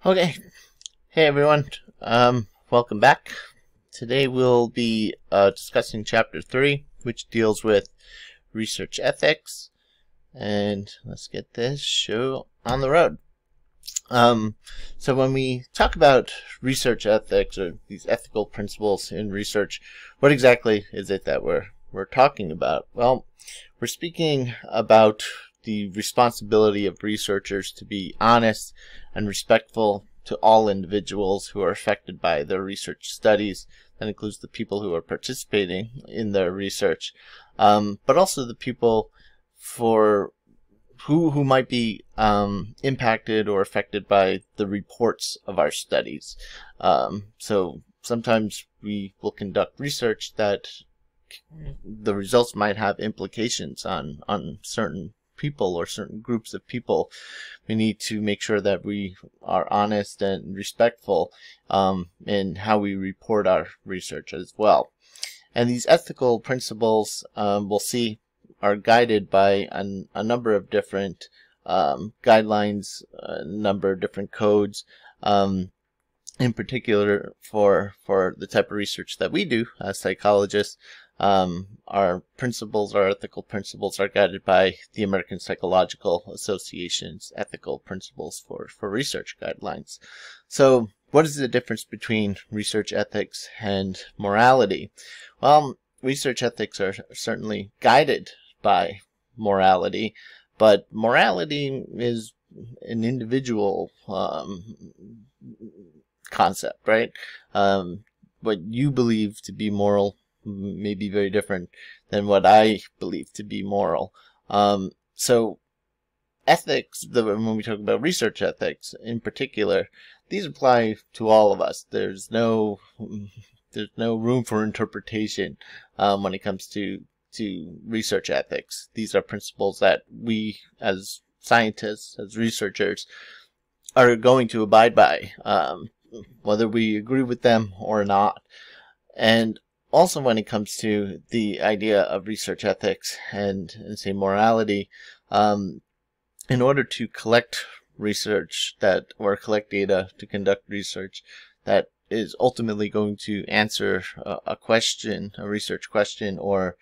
Okay, hey everyone, welcome back. Today we'll be discussing Chapter 3, which deals with research ethics, and let's get this show on the road. So when we talk about research ethics, or these ethical principles in research, what exactly is it that we're talking about? Well, we're speaking about the responsibility of researchers to be honest and respectful to all individuals who are affected by their research studies. That includes the people who are participating in their research, but also the people who might be impacted or affected by the reports of our studies. So sometimes we will conduct research that the results might have implications on certain people or certain groups of people. We need to make sure that we are honest and respectful in how we report our research as well. And these ethical principles, we'll see, are guided by a number of different guidelines, a number of different codes, in particular for the type of research that we do as psychologists. Our ethical principles are guided by the American Psychological Association's ethical principles for research guidelines. So what is the difference between research ethics and morality? Well, research ethics are certainly guided by morality, but morality is an individual concept, right? What you believe to be moral may be very different than what I believe to be moral. So ethics, when we talk about research ethics in particular, these apply to all of us. There's no room for interpretation when it comes to research ethics. These are principles that we as scientists, as researchers, are going to abide by, whether we agree with them or not. And also when it comes to the idea of research ethics and say morality, in order to collect research or collect data to conduct research that is ultimately going to answer a research question, or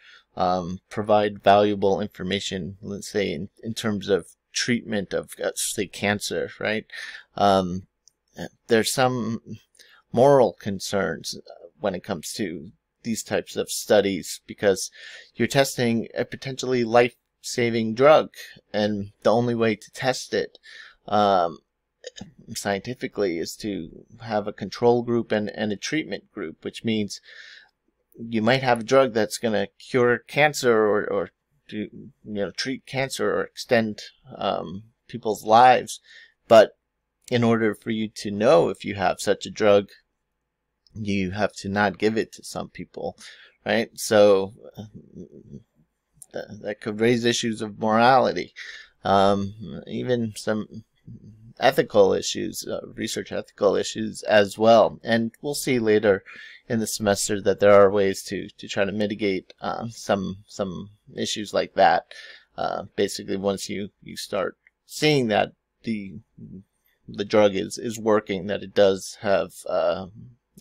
provide valuable information, let's say in terms of treatment of, say, cancer, right? There's some moral concerns when it comes to these types of studies, because you're testing a potentially life-saving drug, and the only way to test it scientifically is to have a control group and a treatment group, which means you might have a drug that's going to cure cancer or to treat cancer or extend people's lives, but in order for you to know if you have such a drug, you have to not give it to some people, right? So that could raise issues of morality, even some ethical issues, research ethical issues as well. And we'll see later in the semester that there are ways to try to mitigate some issues like that. Basically, once you start seeing that the drug is working, that it does have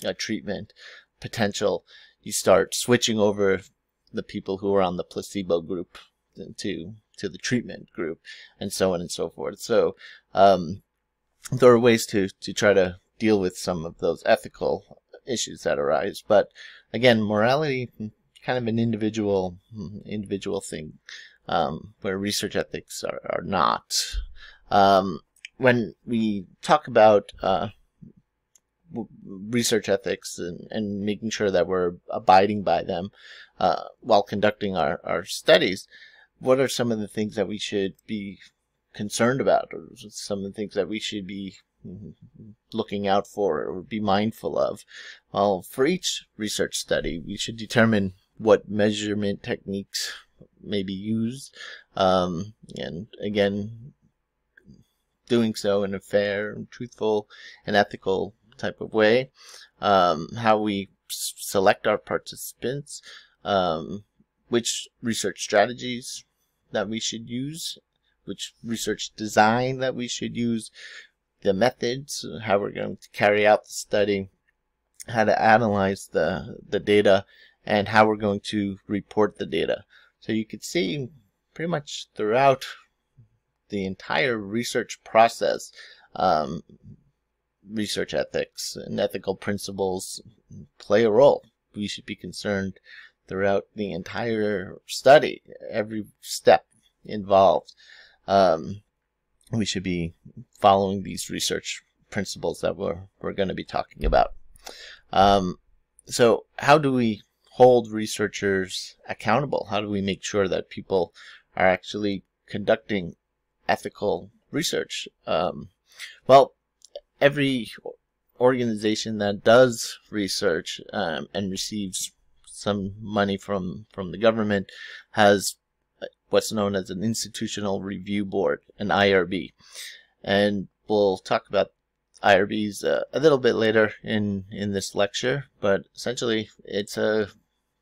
a treatment potential, you start switching over the people who are on the placebo group to the treatment group, and so on and so forth. So there are ways to try to deal with some of those ethical issues that arise. But again, morality, kind of an individual thing, where research ethics are not. When we talk about research ethics and making sure that we're abiding by them while conducting our studies, what are some of the things that we should be concerned about, or some of the things that we should be looking out for or be mindful of? Well, for each research study, we should determine what measurement techniques may be used, and again, doing so in a fair, truthful, and ethical type of way. How we select our participants, which research strategies that we should use, which research design that we should use, the methods, how we're going to carry out the study, how to analyze the data, and how we're going to report the data. So you could see pretty much throughout the entire research process, research ethics and ethical principles play a role. We should be concerned throughout the entire study, every step involved. We should be following these research principles that we're going to be talking about. So how do we hold researchers accountable? How do we make sure that people are actually conducting ethical research? Well, every organization that does research and receives some money from the government has what's known as an institutional review board, an IRB. And we'll talk about IRBs a little bit later in this lecture, but essentially it's a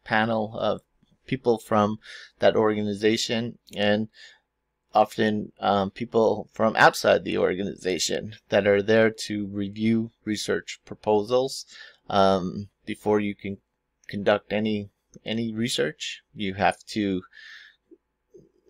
panel of people from that organization, and often people from outside the organization that are there to review research proposals. Before you can conduct any research, you have to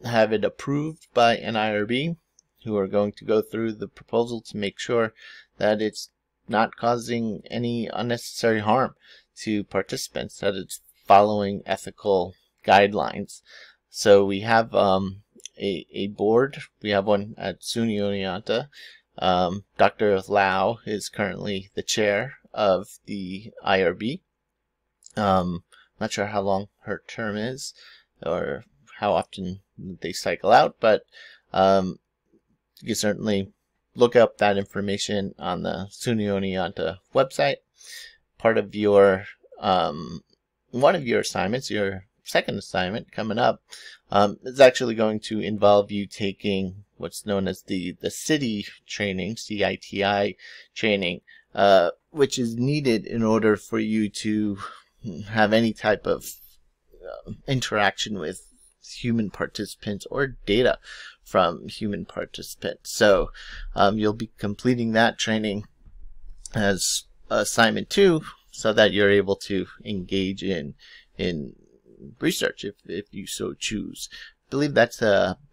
have it approved by an IRB, who are going to go through the proposal to make sure that it's not causing any unnecessary harm to participants, that it's following ethical guidelines. So we have a board. We have one at SUNY Oneonta. Dr. Lau is currently the chair of the IRB. Not sure how long her term is or how often they cycle out, but you can certainly look up that information on the SUNY Oneonta website. Part of your one of your assignments, your second assignment coming up, is actually going to involve you taking what's known as the city training, CITI training, which is needed in order for you to have any type of interaction with human participants or data from human participants. So you'll be completing that training as assignment 2, so that you're able to engage in research if you so choose. I believe that's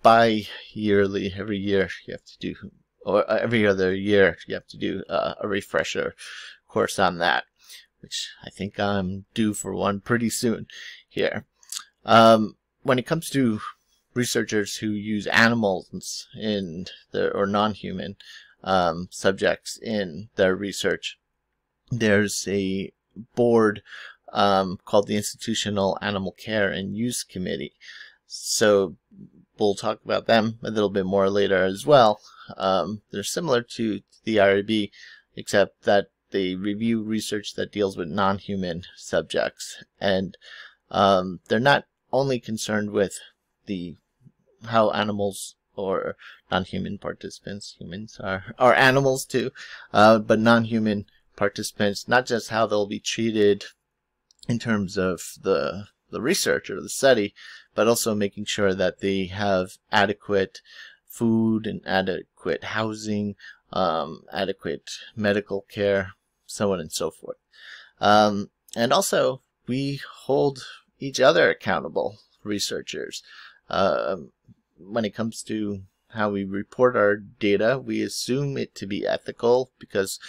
bi-yearly. Every year you have to do, or every other year you have to do a refresher course on that, which I think I'm due for one pretty soon here. When it comes to researchers who use animals in or non-human subjects in their research, there's a board called the Institutional Animal Care and Use Committee. So we'll talk about them a little bit more later as well. They're similar to the IRB, except that they review research that deals with non-human subjects, and they're not only concerned with how animals or non-human participants, humans are animals too, but non-human participants, not just how they'll be treated in terms of the research or the study, but also making sure that they have adequate food and adequate housing, adequate medical care, so on and so forth. And also, we hold each other accountable, researchers. When it comes to how we report our data, we assume it to be ethical because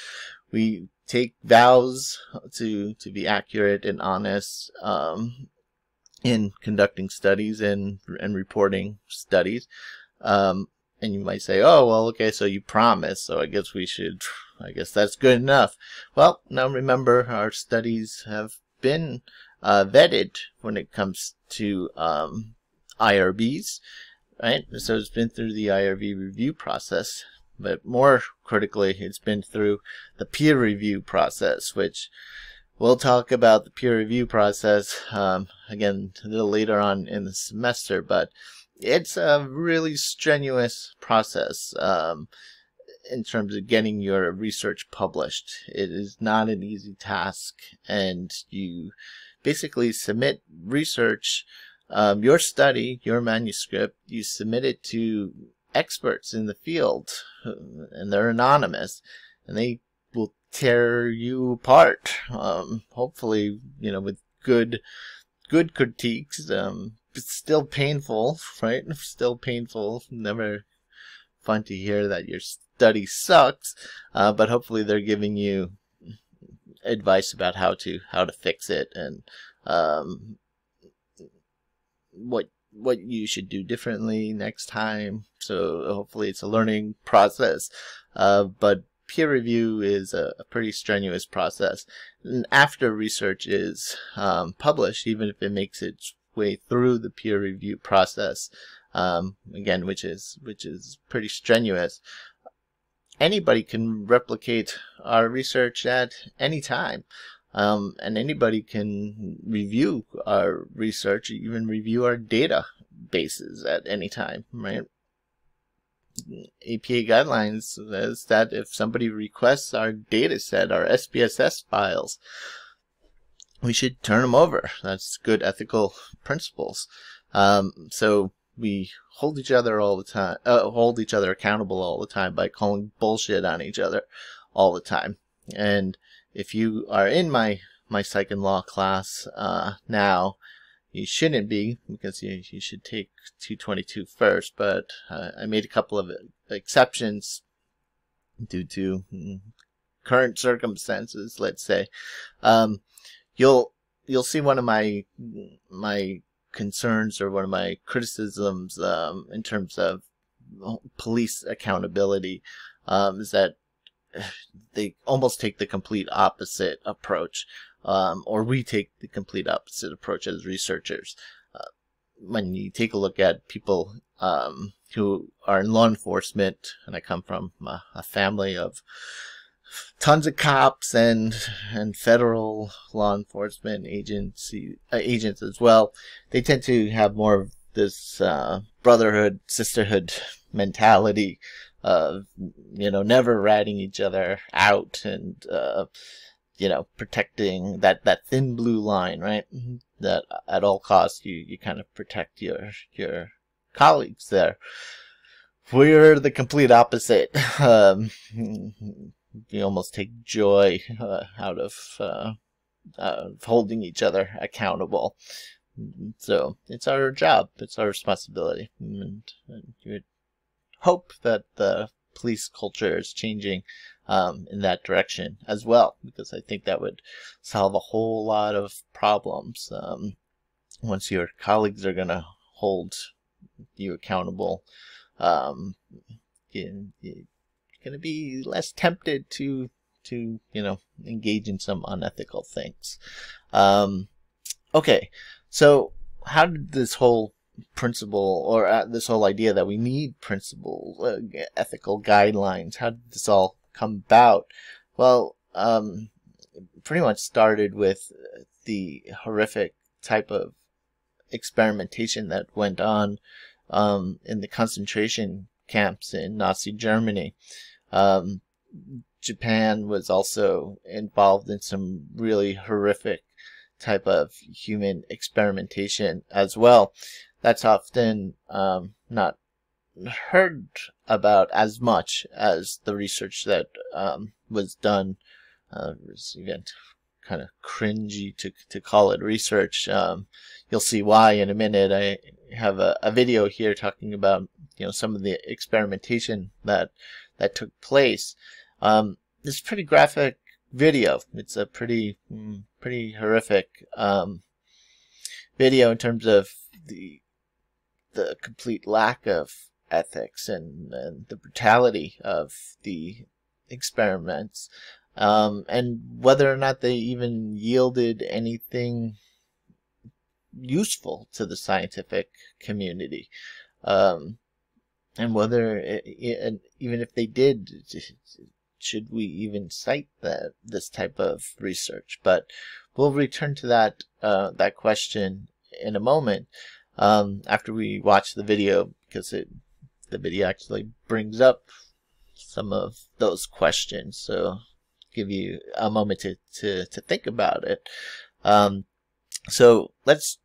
we take vows to be accurate and honest in conducting studies and reporting studies. And you might say, oh, well, okay, so you promise, so I guess that's good enough. Well, now remember, our studies have been vetted when it comes to IRBs, right? So it's been through the IRB review process, but more critically, it's been through the peer review process, which we'll talk about the peer review process again a little later on in the semester, but it's a really strenuous process in terms of getting your research published. It is not an easy task, and you basically submit research, your study, your manuscript, you submit it to experts in the field, and they're anonymous, and they will tear you apart. Hopefully, with good critiques. It's still painful, right? Still painful. Never fun to hear that your study sucks, but hopefully they're giving you advice about how to fix it, and what you should do differently next time. So hopefully it's a learning process, but peer review is a pretty strenuous process. And after research is published, even if it makes its way through the peer review process, again, which is pretty strenuous, anybody can replicate our research at any time. And anybody can review our research, even review our databases at any time, right? APA guidelines says that if somebody requests our data set, our SPSS files, we should turn them over. That's good ethical principles. So we hold each other all the time, hold each other accountable all the time by calling bullshit on each other all the time. And if you are in my psych and law class now, you shouldn't be, because you should take 222 first, but I made a couple of exceptions due to current circumstances, let's say. You'll see one of my concerns, or one of my criticisms in terms of police accountability, is that they almost take the complete opposite approach, or we take the complete opposite approach as researchers. When you take a look at people who are in law enforcement, and I come from a family of tons of cops and federal law enforcement agents as well, they tend to have more of this brotherhood, sisterhood mentality of, never ratting each other out, and protecting that thin blue line, right? That at all costs you kind of protect your colleagues there. We're the complete opposite. We almost take joy out of holding each other accountable. So it's our job, it's our responsibility, and you would hope that the police culture is changing in that direction as well, because I think that would solve a whole lot of problems. Once your colleagues are going to hold you accountable, you're going to be less tempted to engage in some unethical things. Okay, so how did this whole principle, or this whole idea that we need principles, ethical guidelines, how did this all come about? Well, pretty much started with the horrific type of experimentation that went on in the concentration camps in Nazi Germany. Japan was also involved in some really horrific type of human experimentation as well. That's often not heard about as much as the research that was done. It's, again, kind of cringy to call it research. You'll see why in a minute. I have a video here talking about some of the experimentation that took place. This is a pretty graphic video. It's a pretty horrific video in terms of the complete lack of ethics and the brutality of the experiments, and whether or not they even yielded anything useful to the scientific community, and whether and even if they did, should we even cite this type of research? But we'll return to that question in a moment, after we watch the video, because the video actually brings up some of those questions. So give you a moment to think about it. So let's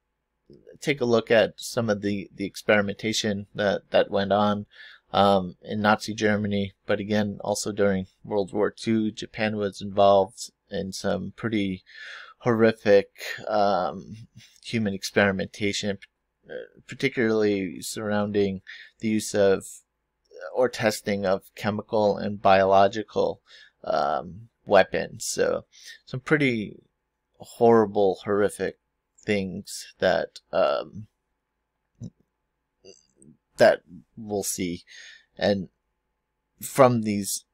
take a look at some of the experimentation that went on. in Nazi Germany, but again, also during World War II, Japan was involved in some pretty horrific human experimentation, particularly surrounding the use of or testing of chemical and biological weapons. So some pretty horrible, horrific things that that we'll see. And from these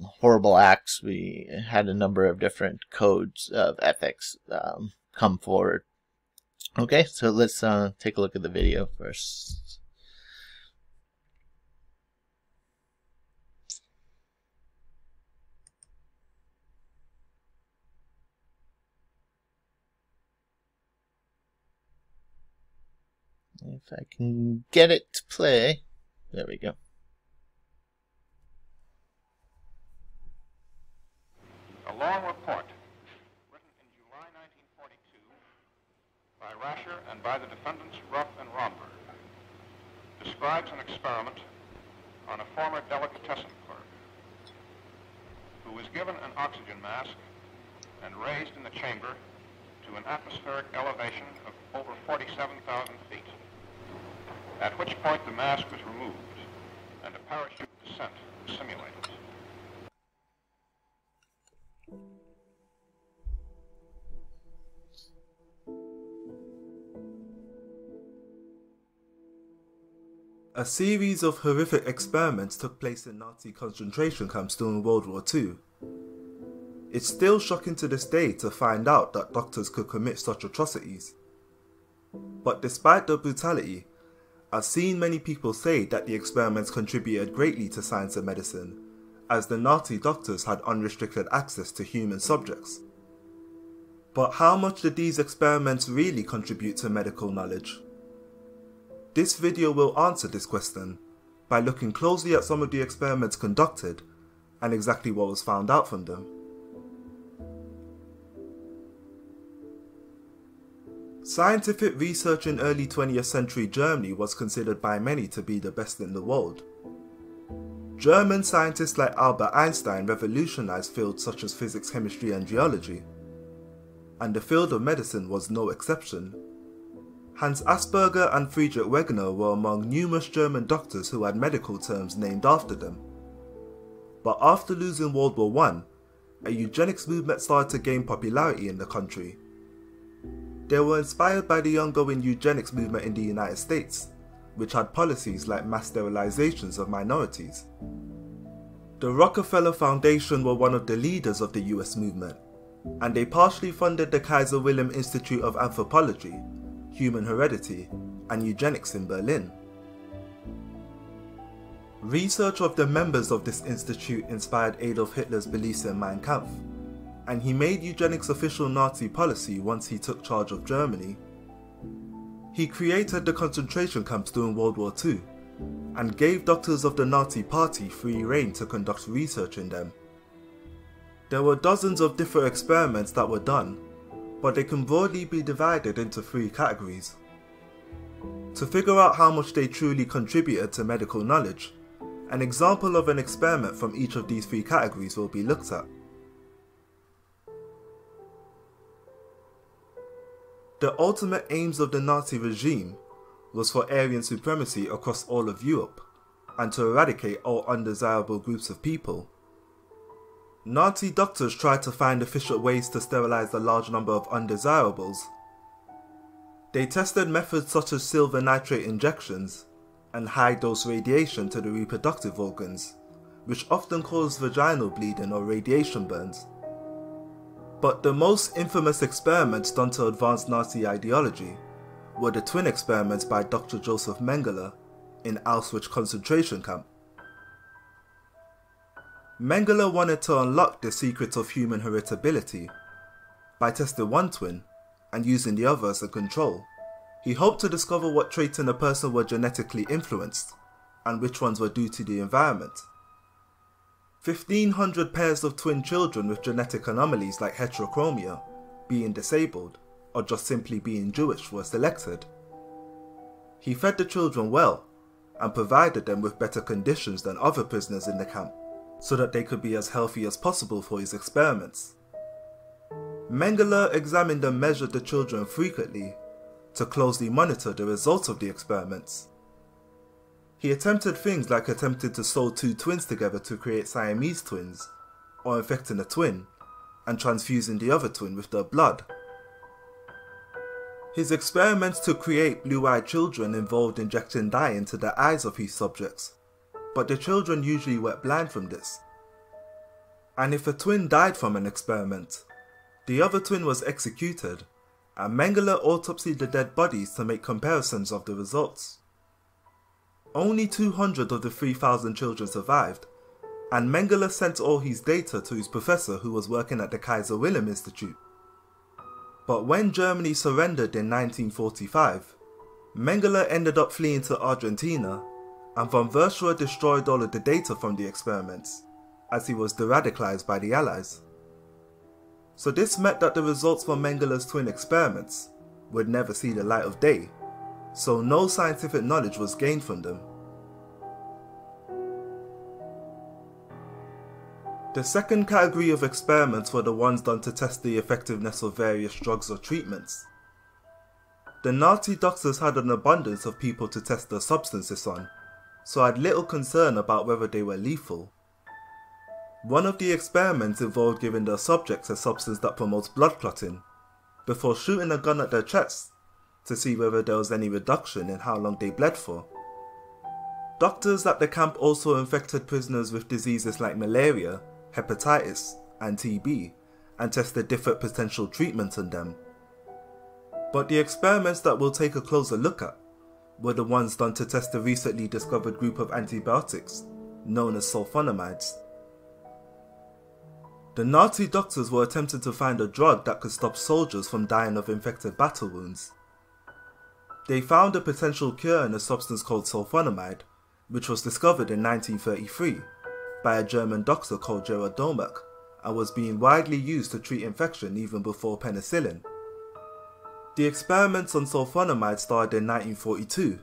horrible acts, we had a number of different codes of ethics come forward. Okay, so let's take a look at the video first. If I can get it to play. There we go. A long report, written in July 1942 by Rascher and by the defendants Ruff and Romberg, describes an experiment on a former delicatessen clerk who was given an oxygen mask and raised in the chamber to an atmospheric elevation of over 47,000 feet, at which point the mask was removed and a parachute descent was simulated. A series of horrific experiments took place in Nazi concentration camps during World War II. It's still shocking to this day to find out that doctors could commit such atrocities. But despite the brutality, I've seen many people say that the experiments contributed greatly to science and medicine, as the Nazi doctors had unrestricted access to human subjects. But how much did these experiments really contribute to medical knowledge? This video will answer this question by looking closely at some of the experiments conducted and exactly what was found out from them. Scientific research in early 20th century Germany was considered by many to be the best in the world. German scientists like Albert Einstein revolutionized fields such as physics, chemistry and geology, and the field of medicine was no exception. Hans Asperger and Friedrich Wegener were among numerous German doctors who had medical terms named after them. But after losing World War I, a eugenics movement started to gain popularity in the country. They were inspired by the ongoing eugenics movement in the United States, which had policies like mass sterilizations of minorities. The Rockefeller Foundation were one of the leaders of the US movement, and they partially funded the Kaiser Wilhelm Institute of Anthropology, Human Heredity, and Eugenics in Berlin. Research of the members of this institute inspired Adolf Hitler's beliefs in Mein Kampf, and he made eugenics official Nazi policy once he took charge of Germany. He created the concentration camps during World War II, and gave doctors of the Nazi Party free rein to conduct research in them. There were dozens of different experiments that were done, but they can broadly be divided into three categories. To figure out how much they truly contributed to medical knowledge, an example of an experiment from each of these three categories will be looked at. The ultimate aims of the Nazi regime was for Aryan supremacy across all of Europe, and to eradicate all undesirable groups of people. Nazi doctors tried to find efficient ways to sterilize a large number of undesirables. They tested methods such as silver nitrate injections and high-dose radiation to the reproductive organs, which often caused vaginal bleeding or radiation burns. But the most infamous experiments done to advance Nazi ideology were the twin experiments by Dr. Joseph Mengele in Auschwitz concentration camp. Mengele wanted to unlock the secret of human heritability. By testing one twin and using the other as a control, he hoped to discover what traits in a person were genetically influenced and which ones were due to the environment. 1,500 pairs of twin children with genetic anomalies like heterochromia, being disabled, or just simply being Jewish were selected. He fed the children well, and provided them with better conditions than other prisoners in the camp, so that they could be as healthy as possible for his experiments. Mengele examined and measured the children frequently to closely monitor the results of the experiments. He attempted things like attempting to sew two twins together to create Siamese twins, or infecting a twin and transfusing the other twin with their blood. His experiments to create blue-eyed children involved injecting dye into the eyes of his subjects, but the children usually went blind from this. And if a twin died from an experiment, the other twin was executed, and Mengele autopsied the dead bodies to make comparisons of the results. Only 200 of the 3,000 children survived, and Mengele sent all his data to his professor who was working at the Kaiser Wilhelm Institute. But when Germany surrendered in 1945, Mengele ended up fleeing to Argentina, and von Verschuer destroyed all of the data from the experiments, as he was de-radicalized by the Allies. So this meant that the results from Mengele's twin experiments would never see the light of day, so no scientific knowledge was gained from them. The second category of experiments were the ones done to test the effectiveness of various drugs or treatments. The Nazi doctors had an abundance of people to test their substances on, so had little concern about whether they were lethal. One of the experiments involved giving their subjects a substance that promotes blood clotting, before shooting a gun at their chest to see whether there was any reduction in how long they bled for. Doctors at the camp also infected prisoners with diseases like malaria, hepatitis, and TB, and tested different potential treatments on them. But the experiments that we'll take a closer look at were the ones done to test the recently discovered group of antibiotics, known as sulfonamides. The Nazi doctors were attempting to find a drug that could stop soldiers from dying of infected battle wounds. They found a potential cure in a substance called sulfonamide, which was discovered in 1933 by a German doctor called Gerard Domek, and was being widely used to treat infection even before penicillin. The experiments on sulfonamide started in 1942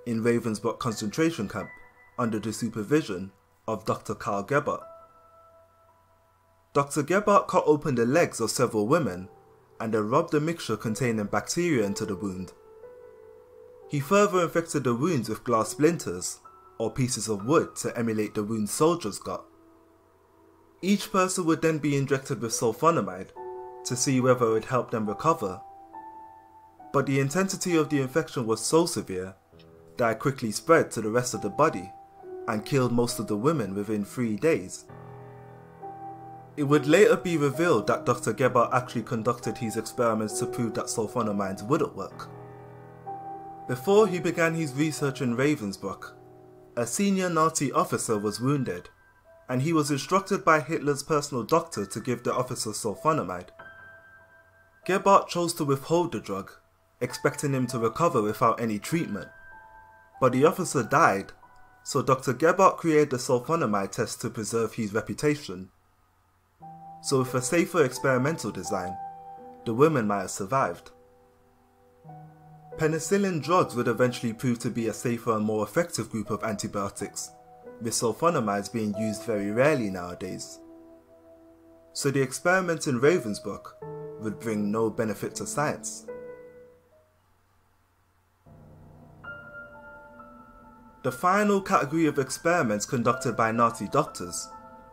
in Ravensbrück concentration camp under the supervision of Dr. Karl Gebhardt. Dr. Gebhardt cut open the legs of several women and then rubbed a mixture containing bacteria into the wound. He further infected the wounds with glass splinters or pieces of wood to emulate the wounds soldiers got. Each person would then be injected with sulfonamide to see whether it would help them recover. But the intensity of the infection was so severe that it quickly spread to the rest of the body and killed most of the women within 3 days. It would later be revealed that Dr. Gebhardt actually conducted his experiments to prove that sulfonamides wouldn't work. Before he began his research in Ravensbrück, a senior Nazi officer was wounded, and he was instructed by Hitler's personal doctor to give the officer sulfonamide. Gebhardt chose to withhold the drug, expecting him to recover without any treatment. But the officer died, so Dr. Gebhardt created the sulfonamide test to preserve his reputation. So with a safer experimental design, the women might have survived. Penicillin drugs would eventually prove to be a safer and more effective group of antibiotics, with sulfonamides being used very rarely nowadays. So the experiments in Ravensbrück would bring no benefit to science. The final category of experiments conducted by Nazi doctors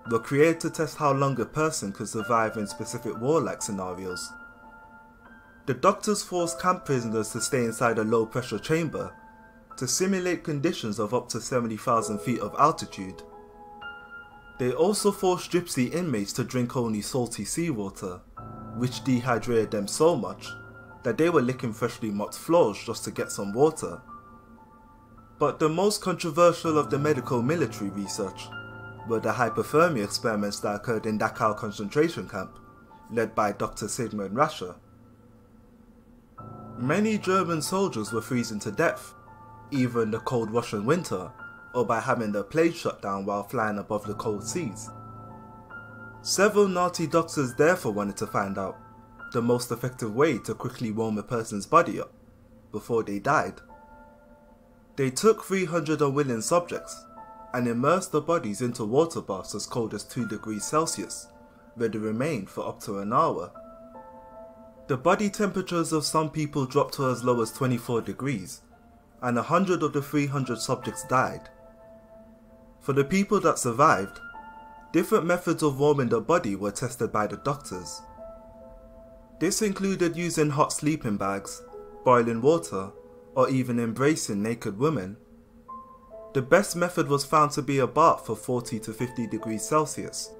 were created to test how long a person could survive in specific war-like scenarios. The doctors forced camp prisoners to stay inside a low-pressure chamber to simulate conditions of up to 70,000 feet of altitude. They also forced gypsy inmates to drink only salty seawater, which dehydrated them so much that they were licking freshly mopped floors just to get some water. But the most controversial of the medical military research were the hypothermia experiments that occurred in Dachau concentration camp, led by Dr. Sigmund Rascher. Many German soldiers were freezing to death, either in the cold Russian winter or by having their planes shut down while flying above the cold seas. Several Nazi doctors therefore wanted to find out the most effective way to quickly warm a person's body up before they died. They took 300 unwilling subjects and immersed the bodies into water baths as cold as 2 degrees Celsius, where they remained for up to an hour. The body temperatures of some people dropped to as low as 24 degrees, and 100 of the 300 subjects died. For the people that survived, different methods of warming the body were tested by the doctors. This included using hot sleeping bags, boiling water, or even embracing naked women. The best method was found to be a bath for 40 to 50 degrees Celsius.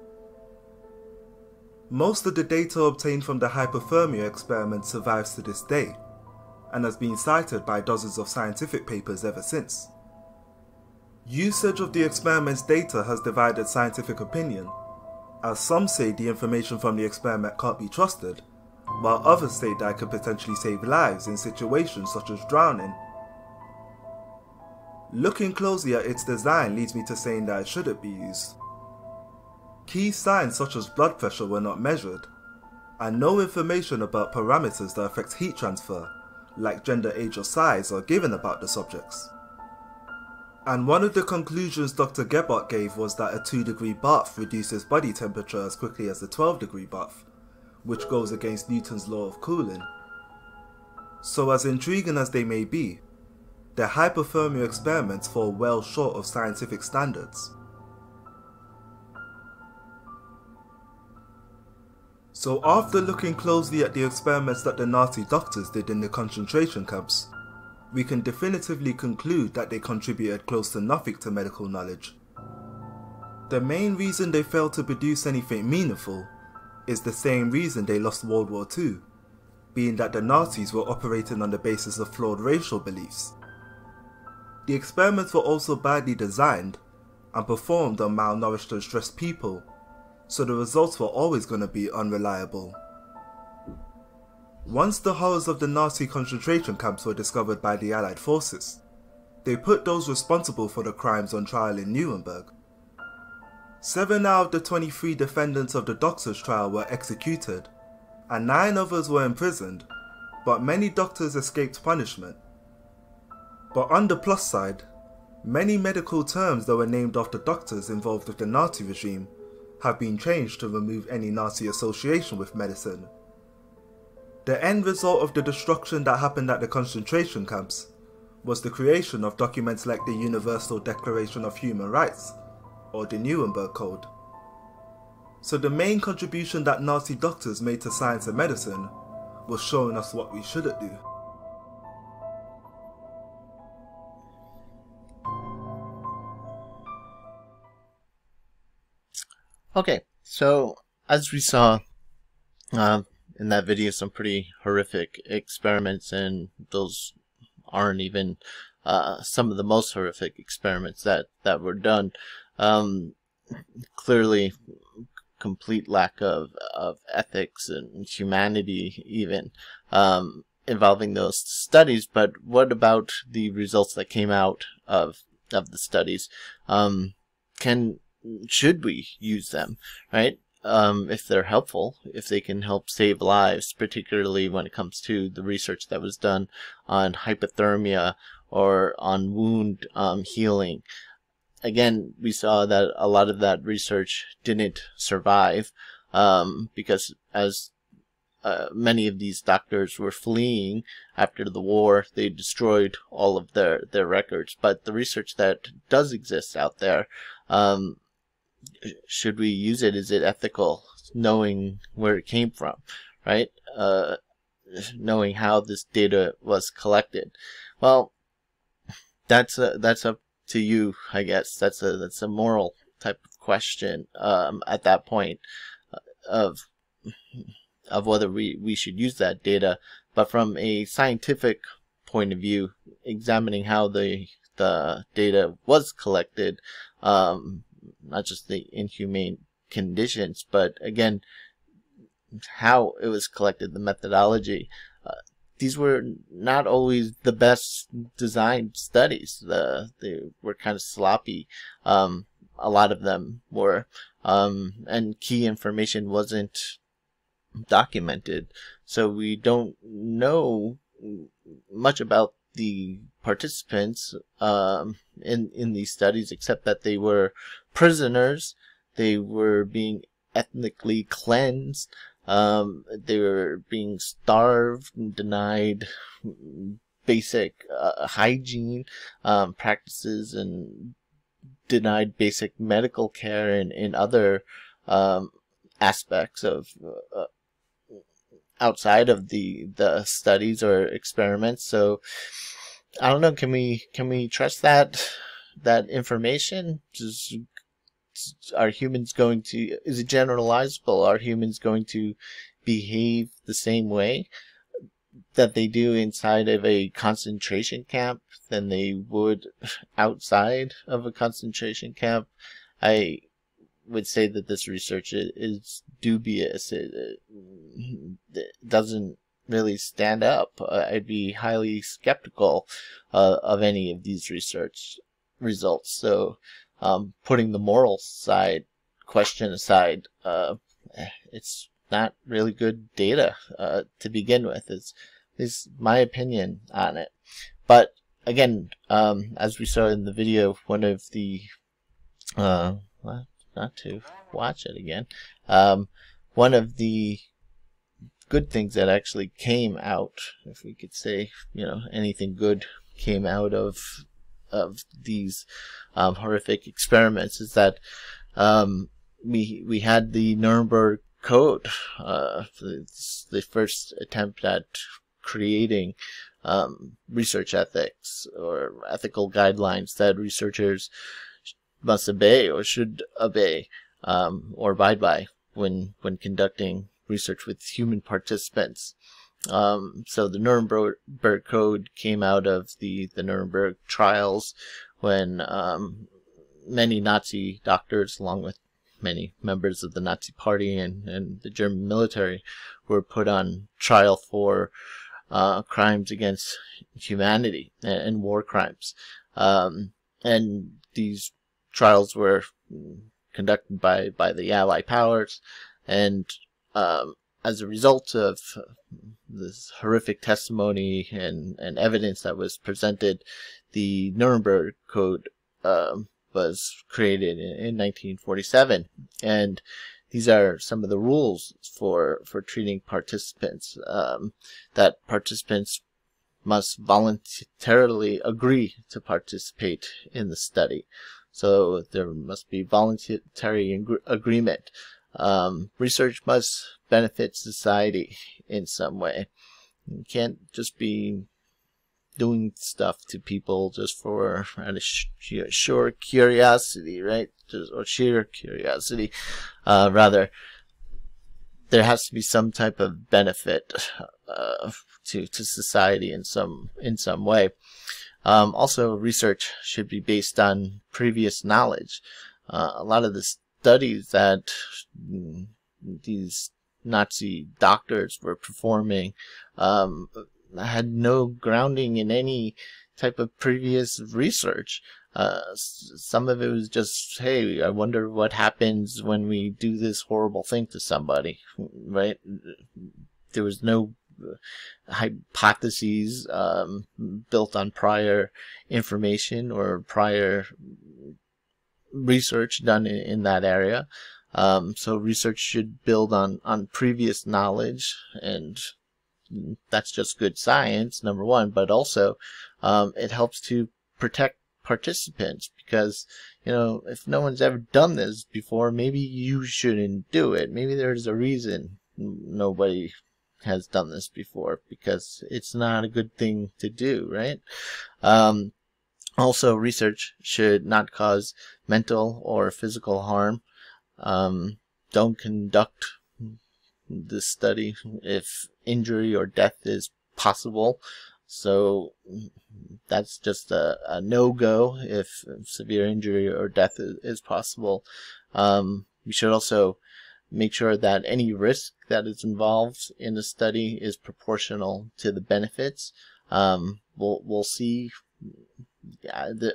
Most of the data obtained from the hypothermia experiment survives to this day, and has been cited by dozens of scientific papers ever since. Usage of the experiment's data has divided scientific opinion, as some say the information from the experiment can't be trusted, while others say that it could potentially save lives in situations such as drowning. Looking closely at its design leads me to saying that it shouldn't be used. Key signs such as blood pressure were not measured, and no information about parameters that affect heat transfer, like gender, age or size, are given about the subjects. And one of the conclusions Dr. Gebhardt gave was that a 2-degree bath reduces body temperature as quickly as a 12-degree bath, which goes against Newton's law of cooling. So as intriguing as they may be, their hypothermia experiments fall well short of scientific standards. So after looking closely at the experiments that the Nazi doctors did in the concentration camps, we can definitively conclude that they contributed close to nothing to medical knowledge. The main reason they failed to produce anything meaningful is the same reason they lost World War II, being that the Nazis were operating on the basis of flawed racial beliefs. The experiments were also badly designed and performed on malnourished and stressed people, so the results were always going to be unreliable. Once the horrors of the Nazi concentration camps were discovered by the Allied forces, they put those responsible for the crimes on trial in Nuremberg. 7 out of the 23 defendants of the doctors' trial were executed, and 9 others were imprisoned, but many doctors escaped punishment. But on the plus side, many medical terms that were named after doctors involved with the Nazi regime have been changed to remove any Nazi association with medicine. The end result of the destruction that happened at the concentration camps was the creation of documents like the Universal Declaration of Human Rights, or the Nuremberg Code. So the main contribution that Nazi doctors made to science and medicine was showing us what we shouldn't do. Okay, so as we saw in that video, some pretty horrific experiments, and those aren't even some of the most horrific experiments that were done. Clearly, complete lack of ethics and humanity even involving those studies. But what about the results that came out of the studies? Should we use them, right? If they're helpful, if they can help save lives, particularly when it comes to the research that was done on hypothermia or on wound healing. Again, we saw that a lot of that research didn't survive because as many of these doctors were fleeing after the war, they destroyed all of their records. But the research that does exist out there, should we use it? Is it ethical, knowing where it came from, right? Knowing how this data was collected. Well, that's up to you, I guess. That's a moral type of question at that point of whether we should use that data. But from a scientific point of view, examining how the data was collected, not just the inhumane conditions, but again, how it was collected, the methodology. These were not always the best designed studies. They were kind of sloppy. A lot of them were, and key information wasn't documented. So we don't know much about the participants in these studies, except that they were prisoners. They were being ethnically cleansed. They were being starved and denied basic hygiene practices, and denied basic medical care and in other aspects of outside of the studies or experiments. So I don't know, can we trust that information? Are humans going to, is it generalizable? Are humans going to behave the same way that they do inside of a concentration camp than they would outside of a concentration camp? I would say that this research is dubious. It doesn't really stand up. I'd be highly skeptical of any of these research results. So putting the moral side question aside, it's not really good data to begin with. Is my opinion on it. But again, as we saw in the video, one of the not to watch it again, one of the good things that actually came out, if we could say, anything good came out of these horrific experiments, is that we had the Nuremberg Code, the first attempt at creating research ethics or ethical guidelines that researchers must obey or should obey or abide by when conducting research with human participants. So the Nuremberg Code came out of the Nuremberg trials, when many Nazi doctors, along with many members of the Nazi Party and the German military, were put on trial for crimes against humanity and war crimes. And these trials were conducted by the Allied powers, and as a result of this horrific testimony and evidence that was presented, the Nuremberg Code was created in 1947, and these are some of the rules for treating participants, that participants must voluntarily agree to participate in the study. So there must be voluntary agreement. Research must benefit society in some way. You can't just be doing stuff to people just for out of sheer curiosity, right? Or sheer curiosity. Rather, there has to be some type of benefit to society in some way. Also, research should be based on previous knowledge. A lot of the studies that these Nazi doctors were performing had no grounding in any type of previous research. Some of it was just, hey, I wonder what happens when we do this horrible thing to somebody, right? There was no hypotheses built on prior information or prior research done in that area. So research should build on previous knowledge, and that's just good science, number one, but also it helps to protect participants, because if no one's ever done this before, maybe you shouldn't do it. Maybe there's a reason nobody has done this before, because it's not a good thing to do, right? Also, research should not cause mental or physical harm. Don't conduct this study if injury or death is possible. So that's just a no-go if severe injury or death is possible. We should also make sure that any risk that is involved in the study is proportional to the benefits. We'll see.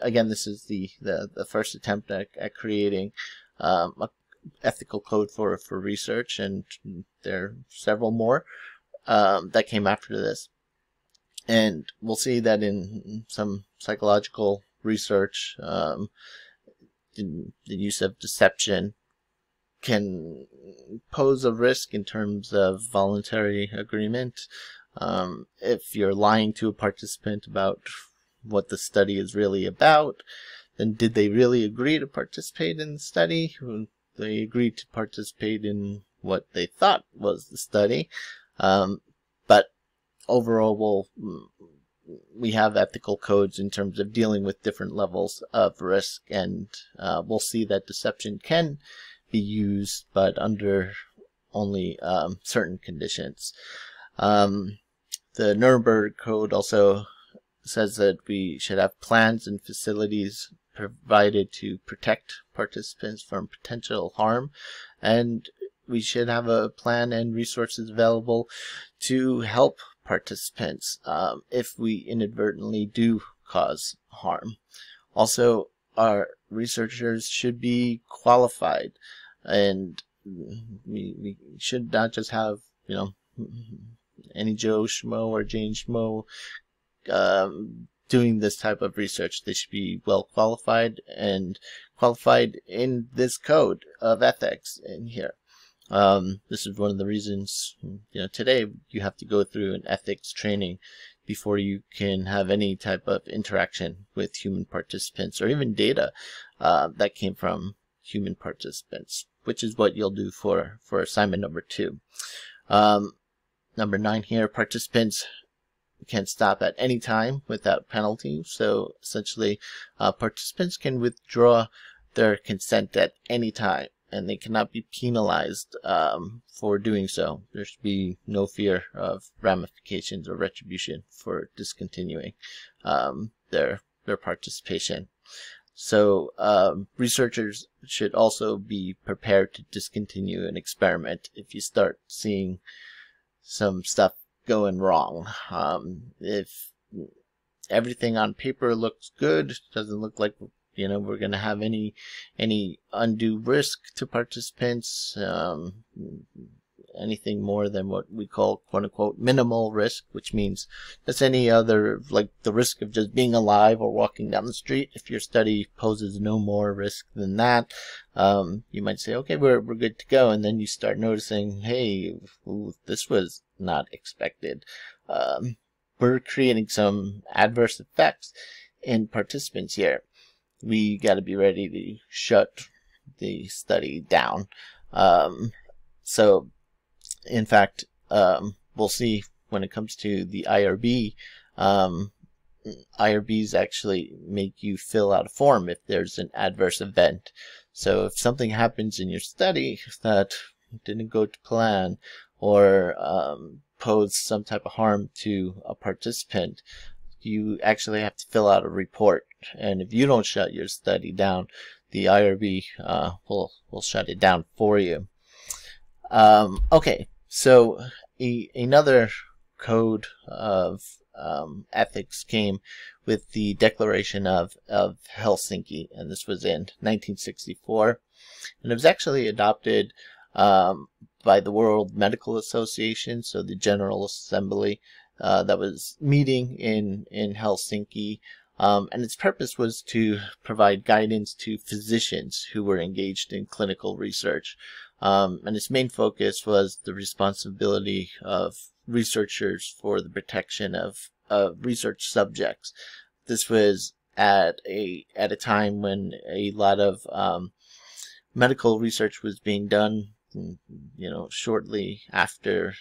Again, this is the first attempt at creating a ethical code for research, and there are several more that came after this. And we'll see that in some psychological research, the use of deception can pose a risk in terms of voluntary agreement. If you're lying to a participant about what the study is really about, then did they really agree to participate in the study? They agreed to participate in what they thought was the study. But overall, we have ethical codes in terms of dealing with different levels of risk, and we'll see that deception can be used, but under only certain conditions. The Nuremberg Code also says that we should have plans and facilities provided to protect participants from potential harm, and we should have a plan and resources available to help participants if we inadvertently do cause harm. Also, our researchers should be qualified, and we should not just have, any Joe Schmo or Jane Schmo doing this type of research. They should be well qualified and qualified in this code of ethics in here. This is one of the reasons, today you have to go through an ethics training before you can have any type of interaction with human participants or even data that came from human participants, which is what you'll do for assignment number 2. Number 9 here, participants can stop at any time without penalty. So essentially, participants can withdraw their consent at any time, and they cannot be penalized for doing so. There should be no fear of ramifications or retribution for discontinuing their participation. So researchers should also be prepared to discontinue an experiment if you start seeing some stuff going wrong. If everything on paper looks good, doesn't look like we're going to have any undue risk to participants, anything more than what we call quote-unquote minimal risk, which means that's any other, like the risk of just being alive or walking down the street. If your study poses no more risk than that, you might say, okay, we're good to go. And then you start noticing, hey, this was not expected. We're creating some adverse effects in participants here. We got to be ready to shut the study down. So, in fact, we'll see when it comes to the IRB, IRBs actually make you fill out a form if there's an adverse event. So if something happens in your study that didn't go to plan or pose some type of harm to a participant, you actually have to fill out a report. And if you don't shut your study down, the IRB will shut it down for you. Okay, so another code of ethics came with the Declaration of Helsinki, and this was in 1964. And it was actually adopted by the World Medical Association, so the General Assembly that was meeting in Helsinki. And its purpose was to provide guidance to physicians who were engaged in clinical research. And its main focus was the responsibility of researchers for the protection of research subjects. This was at a time when a lot of medical research was being done, shortly after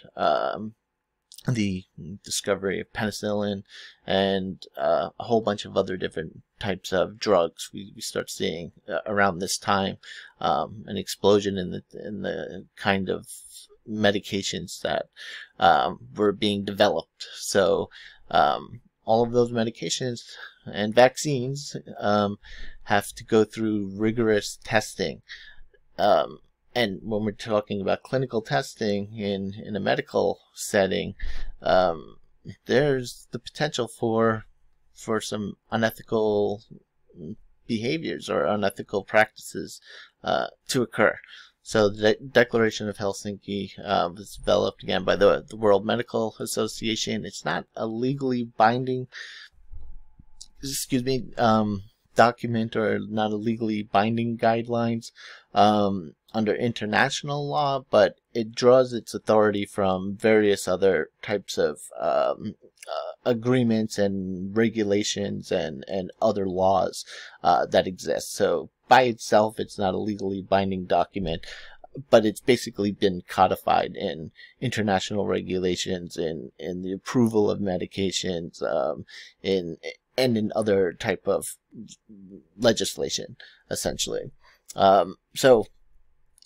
the discovery of penicillin and a whole bunch of other different types of drugs. We start seeing around this time an explosion in the kind of medications that were being developed. So all of those medications and vaccines have to go through rigorous testing. And when we're talking about clinical testing in a medical setting, there's the potential for some unethical behaviors or unethical practices to occur. So the Declaration of Helsinki was developed again by the World Medical Association. It's not a legally binding, document, or not a legally binding guidelines under international law, but it draws its authority from various other types of agreements and regulations and other laws that exist. So by itself, it's not a legally binding document, but it's basically been codified in international regulations, in the approval of medications, in other type of legislation, essentially. So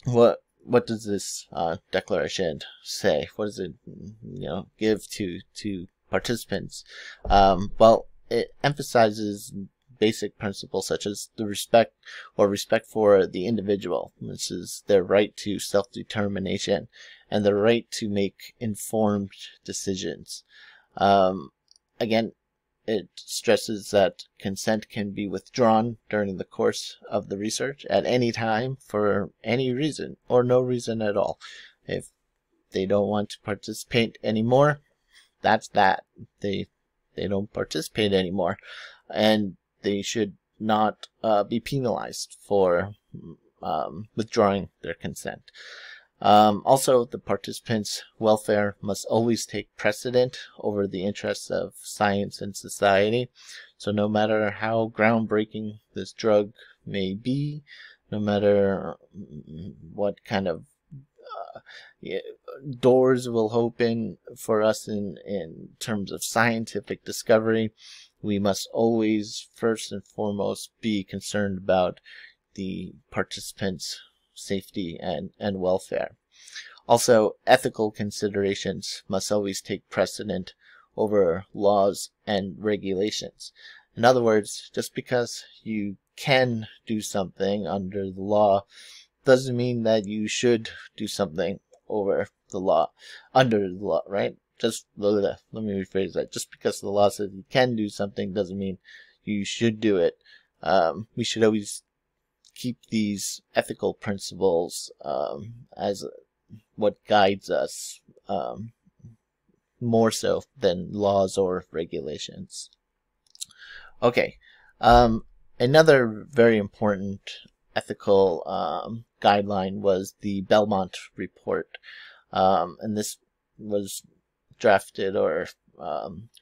what does this declaration say? What does it give to participants? Well, it emphasizes basic principles such as the respect for the individual. This is their right to self-determination and the right to make informed decisions. Again, it stresses that consent can be withdrawn during the course of the research at any time for any reason or no reason at all. If they don't want to participate anymore, that's that. They don't participate anymore, and they should not be penalized for withdrawing their consent. Also, the participants' welfare must always take precedent over the interests of science and society. So no matter how groundbreaking this drug may be, no matter what kind of doors will open for us in terms of scientific discovery, we must always first and foremost be concerned about the participants' safety and welfare. Also, ethical considerations must always take precedent over laws and regulations. In other words, just because you can do something under the law doesn't mean that you should do something under the law, right? Let me rephrase that. Just because the law says you can do something doesn't mean you should do it. We should always keep these ethical principles as what guides us, more so than laws or regulations. Okay, another very important ethical guideline was the Belmont Report, and this was drafted or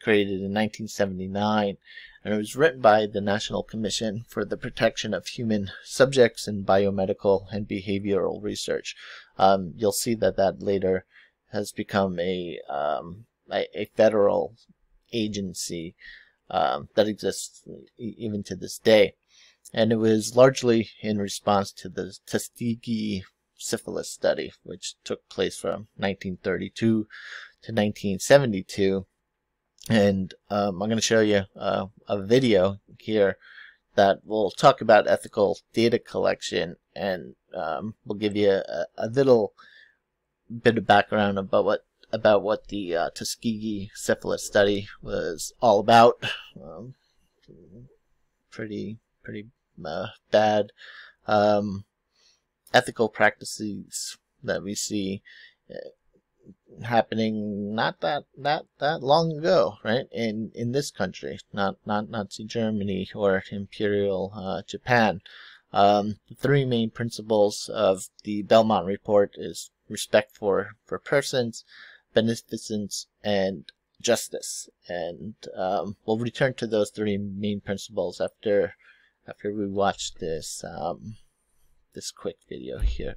created in 1979, and it was written by the National Commission for the Protection of Human Subjects in Biomedical and Behavioral Research. You'll see that later has become a federal agency that exists even to this day, and it was largely in response to the Tuskegee syphilis study, which took place from 1932 to 1972. And I'm going to show you a video here that will talk about ethical data collection, and will give you a little bit of background about what the Tuskegee syphilis study was all about. Pretty bad ethical practices that we see happening not that long ago, right? In this country, not Nazi Germany or Imperial Japan. The three main principles of the Belmont Report is respect for persons, beneficence, and justice. And we'll return to those three main principles after we watch this this quick video here.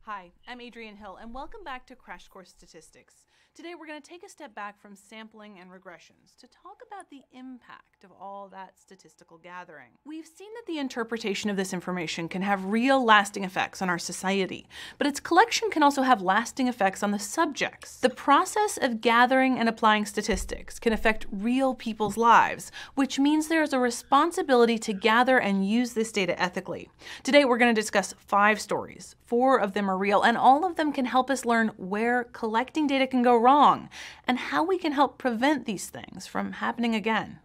Hi, I'm Adrienne Hill, and welcome back to Crash Course Statistics. Today we're going to take a step back from sampling and regressions to talk about the impact of all that statistical gathering. We've seen that the interpretation of this information can have real lasting effects on our society, but its collection can also have lasting effects on the subjects. The process of gathering and applying statistics can affect real people's lives, which means there is a responsibility to gather and use this data ethically. Today we're going to discuss 5 stories. 4 of them are are real, and all of them can help us learn where collecting data can go wrong and how we can help prevent these things from happening again.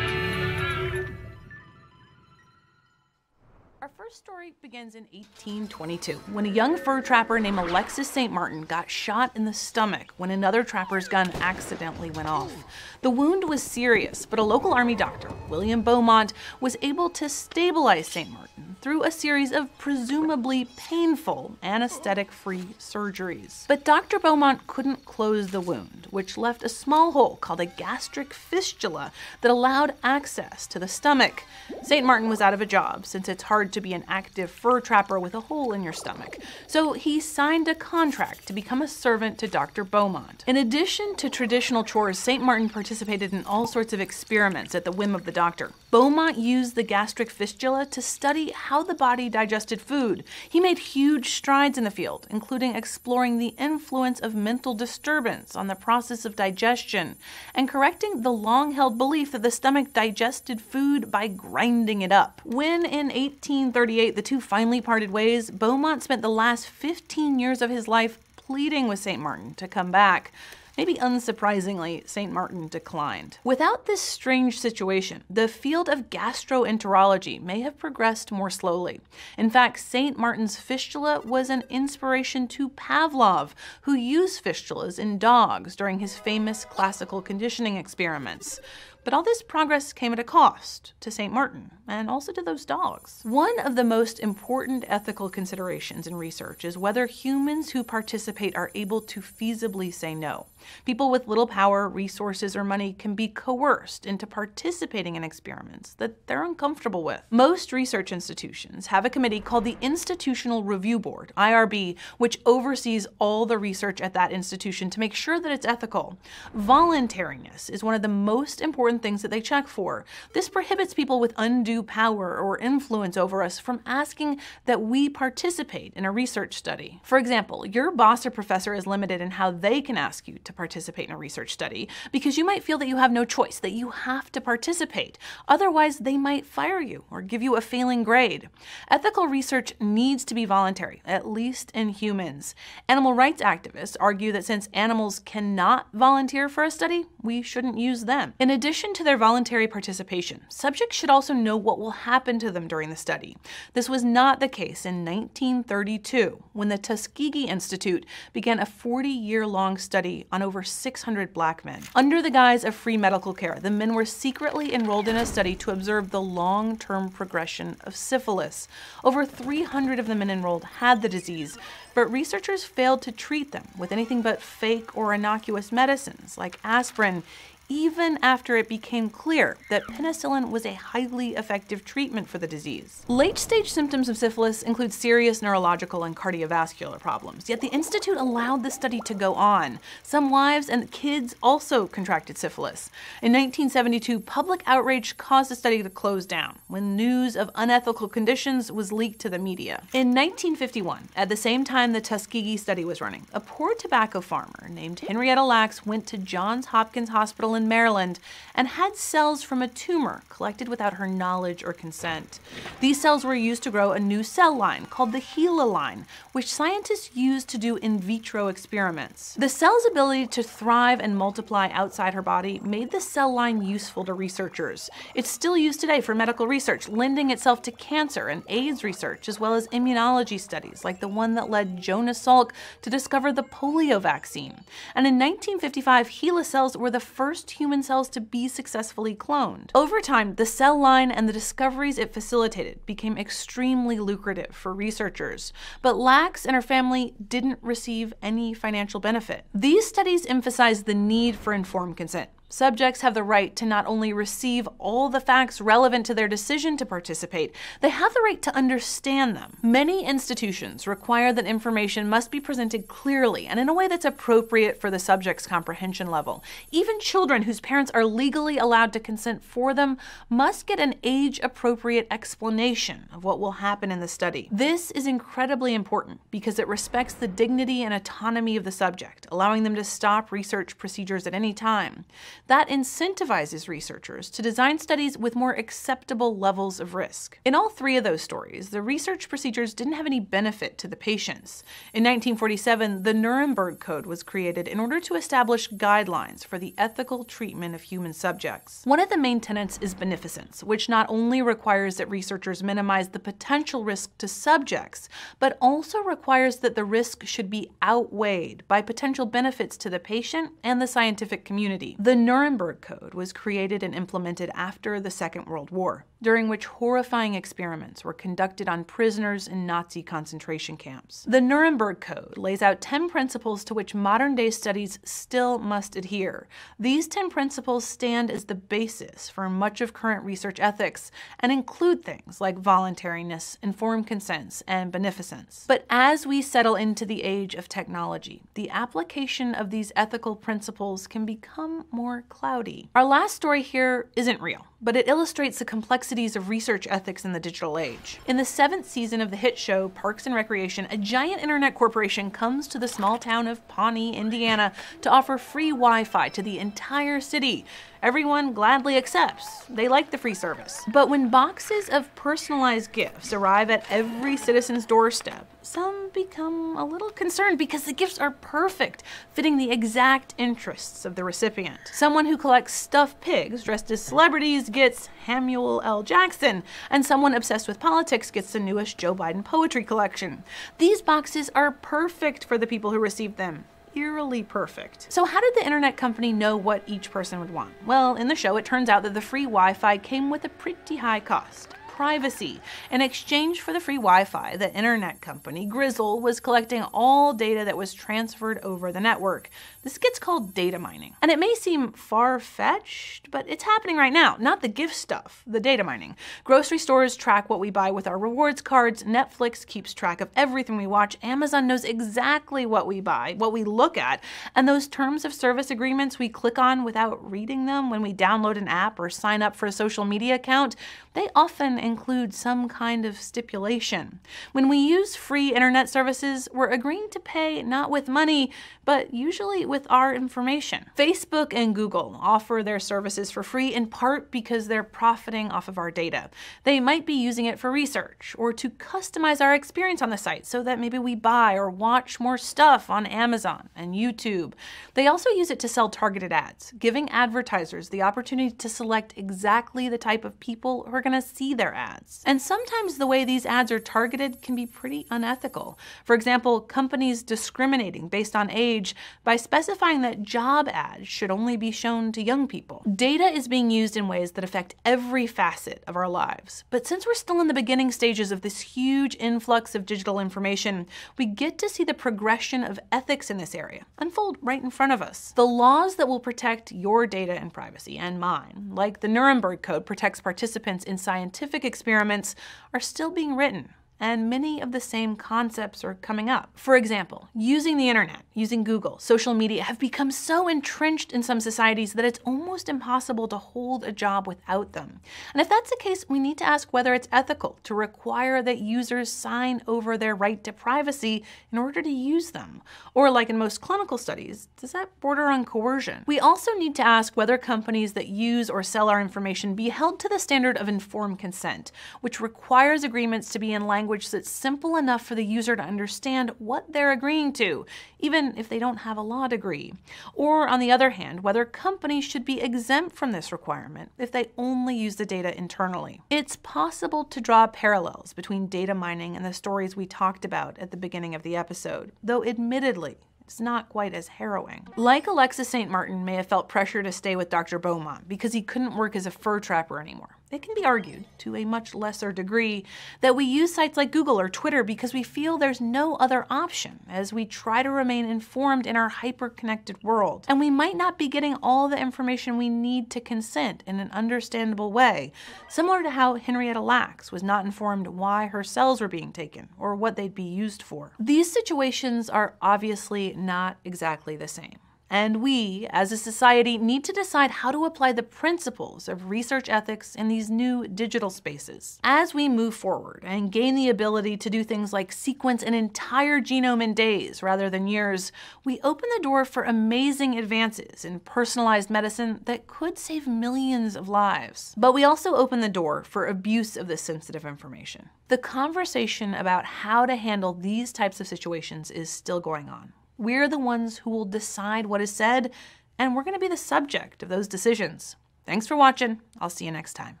Our first story begins in 1822, when a young fur trapper named Alexis St. Martin got shot in the stomach when another trapper's gun accidentally went off. The wound was serious, but a local army doctor, William Beaumont, was able to stabilize St. Martin through a series of presumably painful anesthetic-free surgeries. But Dr. Beaumont couldn't close the wound, which left a small hole called a gastric fistula that allowed access to the stomach. St. Martin was out of a job, since it's hard to be an active fur trapper with a hole in your stomach. So he signed a contract to become a servant to Dr. Beaumont. In addition to traditional chores, St. Martin participated in all sorts of experiments at the whim of the doctor. Beaumont used the gastric fistula to study how the body digested food. He made huge strides in the field, including exploring the influence of mental disturbance on the process of digestion and correcting the long-held belief that the stomach digested food by grinding it up. When in 1838 the two finally parted ways, Beaumont spent the last 15 years of his life pleading with St. Martin to come back. Maybe unsurprisingly, St. Martin declined. Without this strange situation, the field of gastroenterology may have progressed more slowly. In fact, St. Martin's fistula was an inspiration to Pavlov, who used fistulas in dogs during his famous classical conditioning experiments. But all this progress came at a cost to St. Martin, and also to those dogs. One of the most important ethical considerations in research is whether humans who participate are able to feasibly say no. People with little power, resources, or money can be coerced into participating in experiments that they're uncomfortable with. Most research institutions have a committee called the Institutional Review Board, IRB, which oversees all the research at that institution to make sure that it's ethical. Voluntariness is one of the most important things that they check for. This prohibits people with undue power or influence over us from asking that we participate in a research study. For example, your boss or professor is limited in how they can ask you to participate in a research study because you might feel that you have no choice, that you have to participate. Otherwise, they might fire you or give you a failing grade. Ethical research needs to be voluntary, at least in humans. Animal rights activists argue that since animals cannot volunteer for a study, we shouldn't use them. In addition to their voluntary participation, subjects should also know what will happen to them during the study. This was not the case in 1932, when the Tuskegee Institute began a 40-year-long study on over 600 black men. Under the guise of free medical care, the men were secretly enrolled in a study to observe the long-term progression of syphilis. Over 300 of the men enrolled had the disease, but researchers failed to treat them with anything but fake or innocuous medicines like aspirin, even after it became clear that penicillin was a highly effective treatment for the disease. Late-stage symptoms of syphilis include serious neurological and cardiovascular problems, yet the Institute allowed the study to go on. Some wives and kids also contracted syphilis. In 1972, public outrage caused the study to close down when news of unethical conditions was leaked to the media. In 1951, at the same time the Tuskegee study was running, a poor tobacco farmer named Henrietta Lacks went to Johns Hopkins Hospital in Maryland and had cells from a tumor collected without her knowledge or consent. These cells were used to grow a new cell line called the HeLa line, which scientists used to do in vitro experiments. The cell's ability to thrive and multiply outside her body made the cell line useful to researchers. It's still used today for medical research, lending itself to cancer and AIDS research, as well as immunology studies like the one that led Jonas Salk to discover the polio vaccine. And in 1955, HeLa cells were the first human cells to be successfully cloned. Over time, the cell line and the discoveries it facilitated became extremely lucrative for researchers, but Lacks and her family didn't receive any financial benefit. These studies emphasize the need for informed consent. Subjects have the right to not only receive all the facts relevant to their decision to participate, they have the right to understand them. Many institutions require that information must be presented clearly and in a way that's appropriate for the subject's comprehension level. Even children whose parents are legally allowed to consent for them must get an age-appropriate explanation of what will happen in the study. This is incredibly important because it respects the dignity and autonomy of the subject, allowing them to stop research procedures at any time. That incentivizes researchers to design studies with more acceptable levels of risk. In all three of those stories, the research procedures didn't have any benefit to the patients. In 1947, the Nuremberg Code was created in order to establish guidelines for the ethical treatment of human subjects. One of the main tenets is beneficence, which not only requires that researchers minimize the potential risk to subjects, but also requires that the risk should be outweighed by potential benefits to the patient and the scientific community. The Nuremberg Code was created and implemented after the Second World War, during which horrifying experiments were conducted on prisoners in Nazi concentration camps. The Nuremberg Code lays out 10 principles to which modern-day studies still must adhere. These 10 principles stand as the basis for much of current research ethics and include things like voluntariness, informed consents, and beneficence. But as we settle into the age of technology, the application of these ethical principles can become more cloudy. Our last story here isn't real, but it illustrates the complexities of research ethics in the digital age. In the 7th season of the hit show Parks and Recreation, a giant internet corporation comes to the small town of Pawnee, Indiana, to offer free Wi-Fi to the entire city. Everyone gladly accepts. They like the free service. But when boxes of personalized gifts arrive at every citizen's doorstep, some become a little concerned because the gifts are perfect, fitting the exact interests of the recipient. Someone who collects stuffed pigs dressed as celebrities gets Samuel L. Jackson, and someone obsessed with politics gets the newest Joe Biden poetry collection. These boxes are perfect for the people who receive them. Eerily perfect. So how did the internet company know what each person would want? Well, in the show, it turns out that the free Wi-Fi came with a pretty high cost. Privacy. In exchange for the free Wi-Fi, the internet company, Grizzle, was collecting all data that was transferred over the network. This gets called data mining. And it may seem far-fetched, but it's happening right now. Not the gift stuff, the data mining. Grocery stores track what we buy with our rewards cards. Netflix keeps track of everything we watch. Amazon knows exactly what we buy, what we look at. And those terms of service agreements we click on without reading them when we download an app or sign up for a social media account, they often include some kind of stipulation. When we use free internet services, we're agreeing to pay not with money, but usually with our information. Facebook and Google offer their services for free in part because they're profiting off of our data. They might be using it for research or to customize our experience on the site so that maybe we buy or watch more stuff on Amazon and YouTube. They also use it to sell targeted ads, giving advertisers the opportunity to select exactly the type of people who are going to see their ads. And sometimes the way these ads are targeted can be pretty unethical. For example, companies discriminating based on age by specifying that job ads should only be shown to young people. Data is being used in ways that affect every facet of our lives. But since we're still in the beginning stages of this huge influx of digital information, we get to see the progression of ethics in this area unfold right in front of us. The laws that will protect your data and privacy, and mine, like the Nuremberg Code protects participants in scientific experiments, are still being written. And many of the same concepts are coming up. For example, using the internet, using Google, social media have become so entrenched in some societies that it's almost impossible to hold a job without them. And if that's the case, we need to ask whether it's ethical to require that users sign over their right to privacy in order to use them. Or like in most clinical studies, does that border on coercion? We also need to ask whether companies that use or sell our information be held to the standard of informed consent, which requires agreements to be in language that's simple enough for the user to understand what they're agreeing to, even if they don't have a law degree. Or on the other hand, whether companies should be exempt from this requirement if they only use the data internally. It's possible to draw parallels between data mining and the stories we talked about at the beginning of the episode, though admittedly, it's not quite as harrowing. Like Alexis St. Martin may have felt pressure to stay with Dr. Beaumont because he couldn't work as a fur trapper anymore. It can be argued, to a much lesser degree, that we use sites like Google or Twitter because we feel there's no other option as we try to remain informed in our hyper-connected world. And we might not be getting all the information we need to consent in an understandable way, similar to how Henrietta Lacks was not informed why her cells were being taken or what they'd be used for. These situations are obviously not exactly the same. And we, as a society, need to decide how to apply the principles of research ethics in these new digital spaces. As we move forward and gain the ability to do things like sequence an entire genome in days rather than years, we open the door for amazing advances in personalized medicine that could save millions of lives. But we also open the door for abuse of this sensitive information. The conversation about how to handle these types of situations is still going on. We're the ones who will decide what is said, and we're going to be the subject of those decisions. Thanks for watching. I'll see you next time.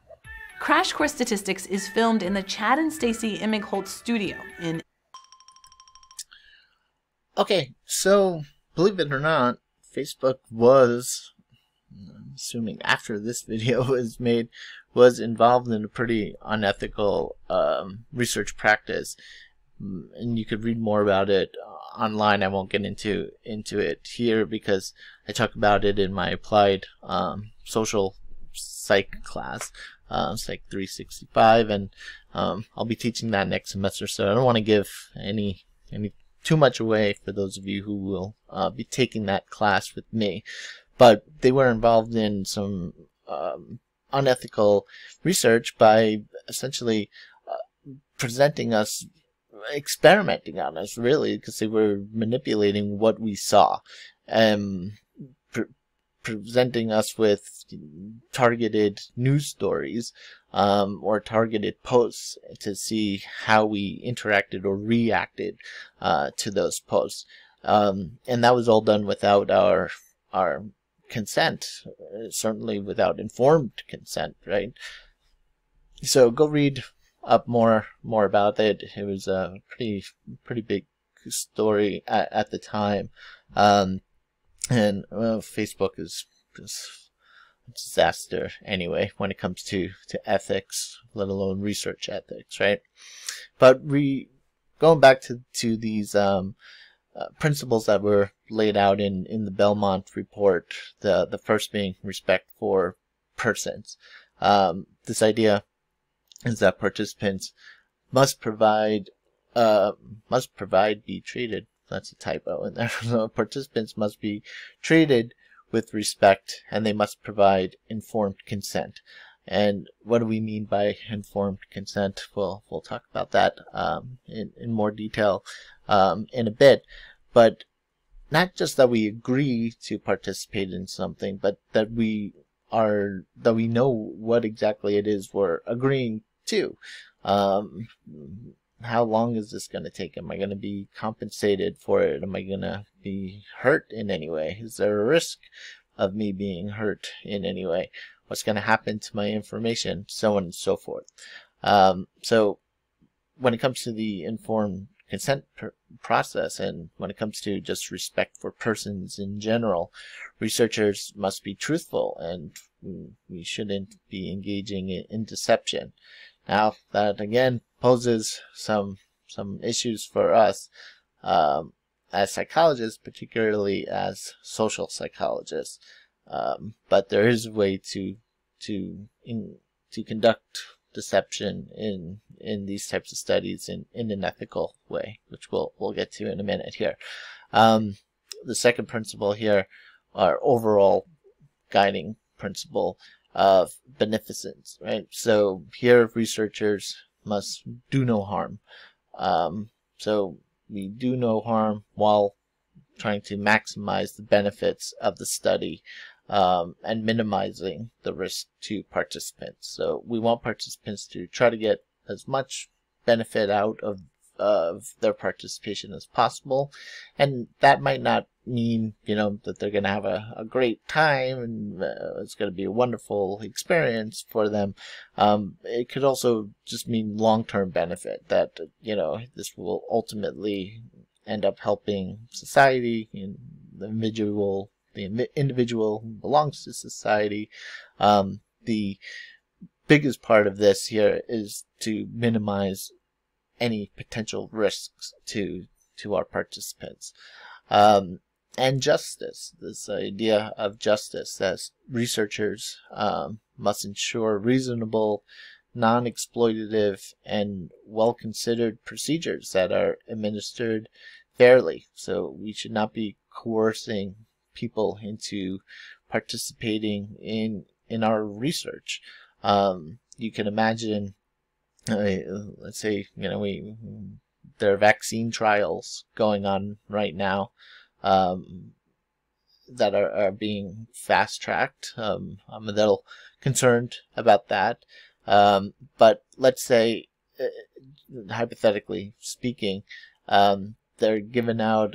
Crash Course Statistics is filmed in the Chad and Stacy Imigholt studio in... Okay, so believe it or not, Facebook was, I'm assuming after this video was made, was involved in a pretty unethical research practice. And you could read more about it online. I won't get into it here because I talk about it in my applied social psych class, Psych 365, and I'll be teaching that next semester. So I don't want to give any too much away for those of you who will be taking that class with me. But they were involved in some unethical research by essentially presenting us, experimenting on us, really, because they were manipulating what we saw, presenting us with targeted news stories or targeted posts to see how we interacted or reacted to those posts, and that was all done without our consent, certainly without informed consent, right? So go read up more about it. It was a pretty big story at the time, and well, Facebook is just a disaster anyway when it comes to ethics, let alone research ethics, right? But going back to these principles that were laid out in the Belmont report, the first being respect for persons. This idea is that participants must be treated. That's a typo in there. So participants must be treated with respect, and they must provide informed consent. And what do we mean by informed consent? We'll talk about that in more detail in a bit. But not just that we agree to participate in something, but that we know what exactly it is we're agreeing to. How long is this going to take? Am I going to be compensated for it? Am I going to be hurt in any way? Is there a risk of me being hurt in any way? What's going to happen to my information? So on and so forth. So when it comes to the informed consent process, and when it comes to just respect for persons in general, researchers must be truthful, and we shouldn't be engaging in deception. Now, that again poses some issues for us as psychologists, particularly as social psychologists. But there is a way to conduct deception in these types of studies in an ethical way, which we'll get to in a minute here. The second principle here, our overall guiding principle of beneficence, right? So here researchers must do no harm. So we do no harm while trying to maximize the benefits of the study and minimizing the risk to participants. So we want participants to try to get as much benefit out of their participation as possible, and that might not mean, that they're going to have a great time and it's going to be a wonderful experience for them. It could also just mean long-term benefit, that this will ultimately end up helping society, and the individual belongs to society. The biggest part of this here is to minimize any potential risks to our participants. And justice, this idea of justice, as researchers must ensure reasonable, non-exploitative, and well-considered procedures that are administered fairly. So we should not be coercing people into participating in our research. You can imagine, let's say, there are vaccine trials going on right now that are being fast-tracked. I'm a little concerned about that. But let's say, hypothetically speaking, they're giving out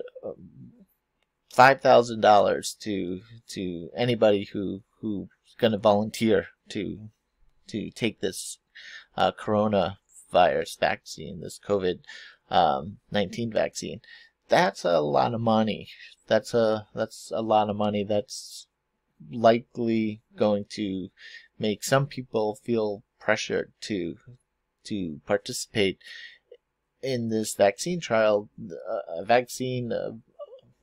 $5,000 to anybody who's going to volunteer to take this coronavirus vaccine, this COVID-19 vaccine. That's a lot of money. That's a lot of money. That's likely going to make some people feel pressured to participate in this vaccine trial, a vaccine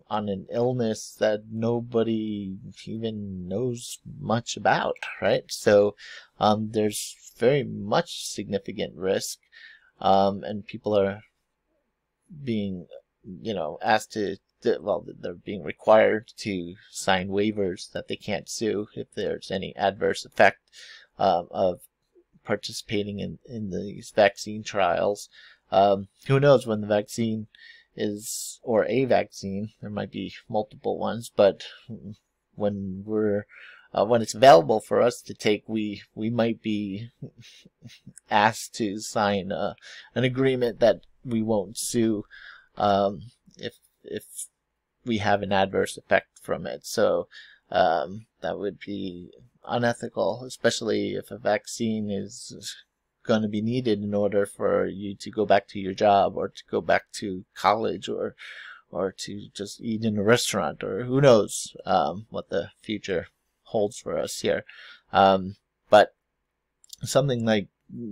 on an illness that nobody even knows much about, right? So there's very much significant risk, and people are being, asked they're being required to sign waivers that they can't sue if there's any adverse effect of participating in these vaccine trials. Who knows when the vaccine is, or a vaccine, there might be multiple ones, but when it's available for us to take, we might be asked to sign an agreement that we won't sue if we have an adverse effect from it. So that would be unethical, especially if a vaccine is going to be needed in order for you to go back to your job, or to go back to college, or to just eat in a restaurant, or who knows what the future holds for us here. But something like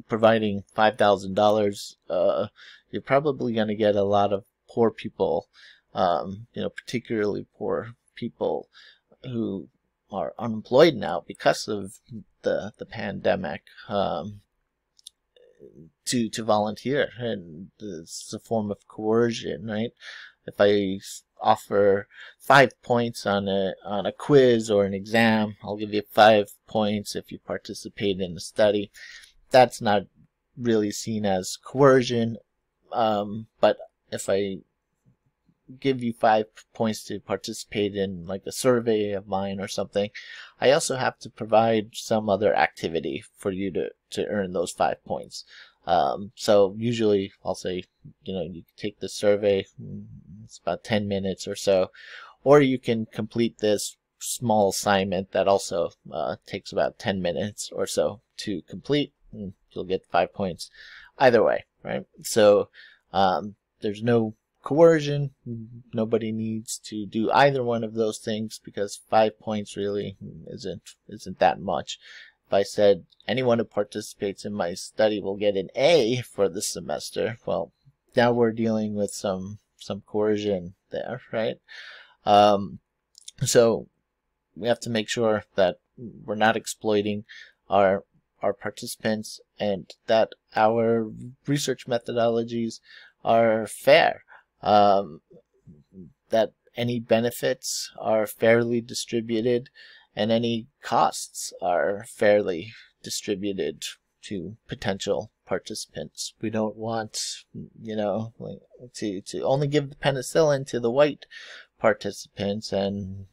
providing $5,000, you're probably going to get a lot of poor people, particularly poor people who are unemployed now because of the pandemic, to volunteer. And it's a form of coercion, right? If I offer 5 points on a quiz or an exam, I'll give you 5 points if you participate in the study. That's not really seen as coercion, but if I give you 5 points to participate in, like, a survey of mine or something, I also have to provide some other activity for you to earn those 5 points. So usually I'll say, you can take the survey, it's about 10 minutes or so, or you can complete this small assignment that also takes about 10 minutes or so to complete, and you'll get 5 points either way, right? So there's no coercion. Nobody needs to do either one of those things, because 5 points really isn't that much. If I said anyone who participates in my study will get an A for the semester, well, now we're dealing with some coercion there, right? So we have to make sure that we're not exploiting our participants, and that our research methodologies are fair. That any benefits are fairly distributed, and any costs are fairly distributed to potential participants. We don't want, to only give the penicillin to the white participants and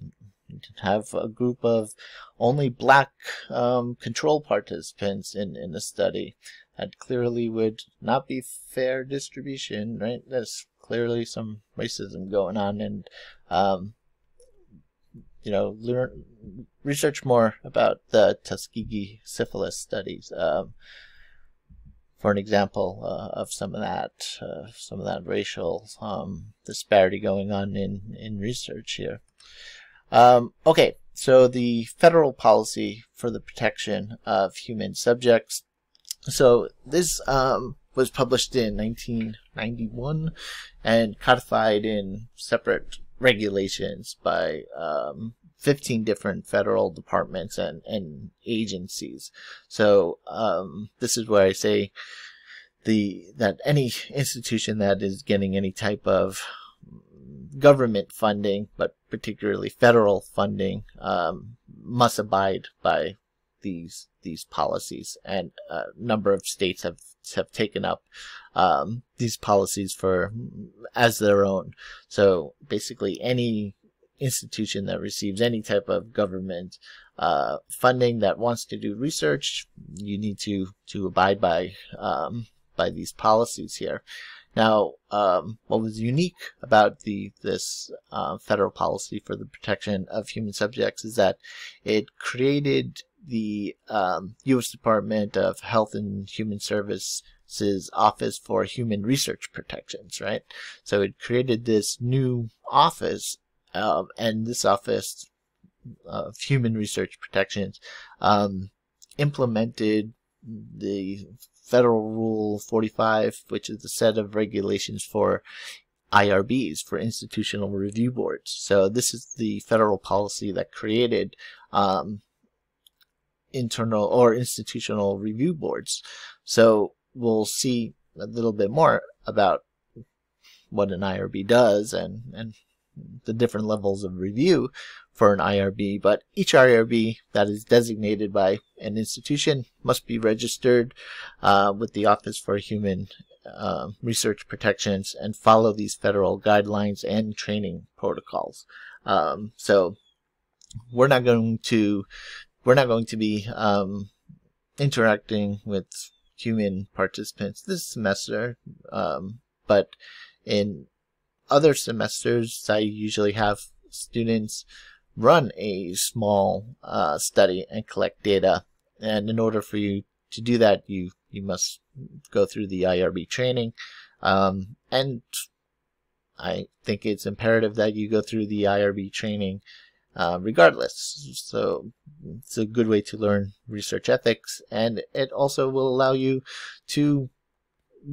have a group of only black control participants in a study. That clearly would not be fair distribution, right? There's clearly some racism going on, and research more about the Tuskegee syphilis studies for an example of some of that racial disparity going on in research here. Okay, so the federal policy for the protection of human subjects. So this was published in 1991 and codified in separate regulations by 15 different federal departments and agencies. So this is where I say that any institution that is getting any type of government funding, but particularly federal funding, must abide by these policies, and a number of states have taken up these policies as their own. So basically, any institution that receives any type of government funding that wants to do research, you need to abide by these policies here. Now, what was unique about this federal policy for the protection of human subjects is that it created the U.S. Department of Health and Human Services Office for Human Research Protections, right? So it created this new office, and this Office of Human Research Protections implemented the Federal Rule 45, which is the set of regulations for IRBs, for institutional review boards. So this is the federal policy that created internal or institutional review boards. So we'll see a little bit more about what an IRB does and the different levels of review for an IRB, but each IRB that is designated by an institution must be registered with the Office for Human Research Protections and follow these federal guidelines and training protocols. So we're not going to be interacting with human participants this semester, but in other semesters, I usually have students run a small study and collect data. And in order for you to do that, you must go through the IRB training. And I think it's imperative that you go through the IRB training regardless. So it's a good way to learn research ethics, and it also will allow you to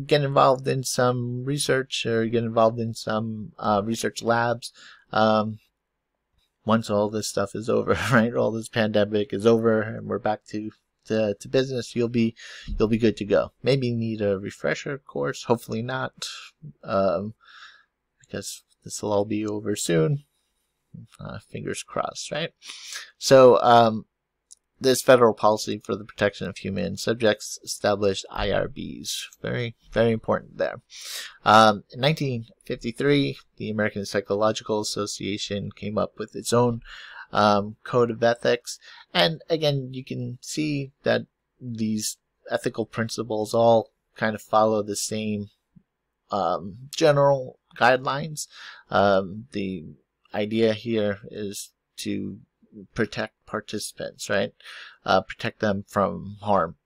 get involved in some research or get involved in some research labs once all this stuff is over, right? All this pandemic is over and we're back to business. You'll be good to go. Maybe need a refresher course, hopefully not, because this will all be over soon. Fingers crossed, right? So this federal policy for the protection of human subjects established IRBs. Very, very important there. In 1953, the American Psychological Association came up with its own code of ethics. And again, you can see that these ethical principles all kind of follow the same general guidelines. The idea here is to protect participants, right? Protect them from harm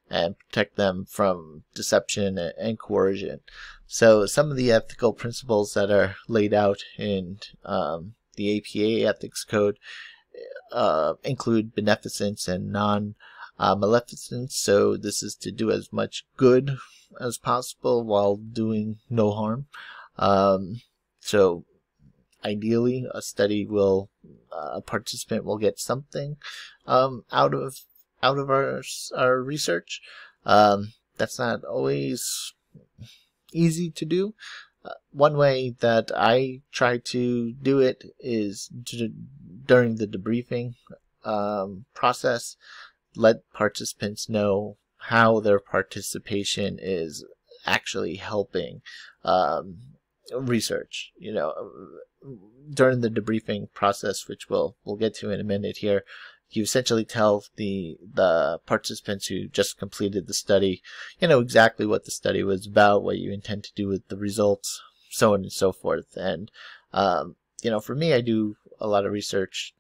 and protect them from deception and coercion. So some of the ethical principles that are laid out in the APA Ethics Code include beneficence and non-maleficence. So this is to do as much good as possible while doing no harm. So ideally, a participant will get something out of our research. That's not always easy to do. One way that I try to do it is during the debriefing process, let participants know how their participation is actually helping research. You know, during the debriefing process, which we'll get to in a minute here, you essentially tell the participants who just completed the study, you know, exactly what the study was about, what you intend to do with the results, so on and so forth. And you know, for me, I do a lot of research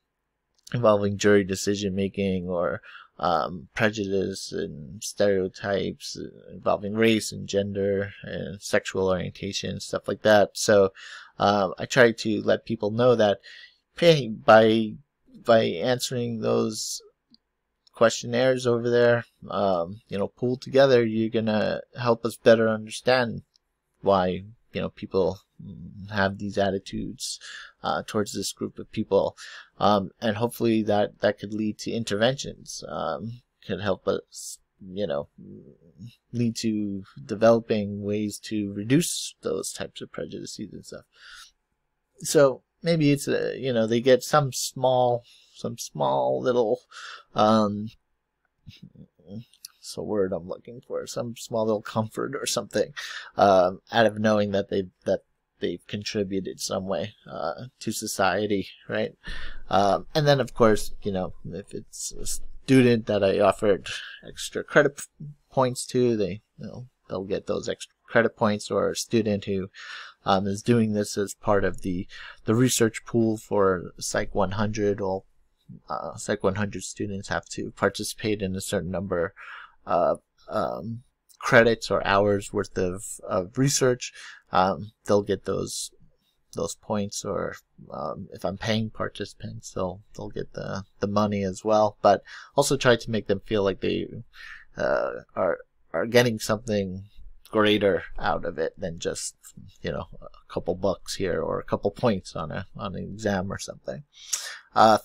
involving jury decision making or prejudice and stereotypes involving race and gender and sexual orientation, stuff like that. So I try to let people know that, hey, by answering those questionnaires over there, you know, pooled together, you're gonna help us better understand why, you know, people have these attitudes towards this group of people, and hopefully that could lead to interventions, could help us, you know, lead to developing ways to reduce those types of prejudices and stuff. So maybe it's you know, they get some small little it's a word I'm looking for, some small little comfort or something out of knowing that they've contributed some way to society, right? And then of course, you know, if it's a student that I offered extra credit points to, they'll get those extra credit points, or a student who is doing this as part of the research pool for Psych100. All Psych100 students have to participate in a certain number of credits or hours worth of research. They'll get those points, or if I'm paying participants, they'll get the money as well. But also try to make them feel like they are getting something greater out of it than just, you know, a couple bucks here or a couple points on an exam or something.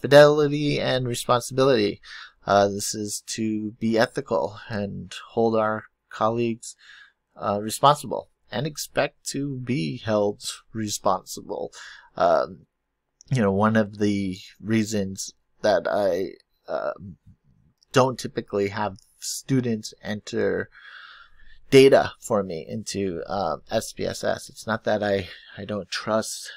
Fidelity and responsibility. This is to be ethical and hold our colleagues responsible, and expect to be held responsible. You know, one of the reasons that I don't typically have students enter data for me into SPSS. It's not that I don't trust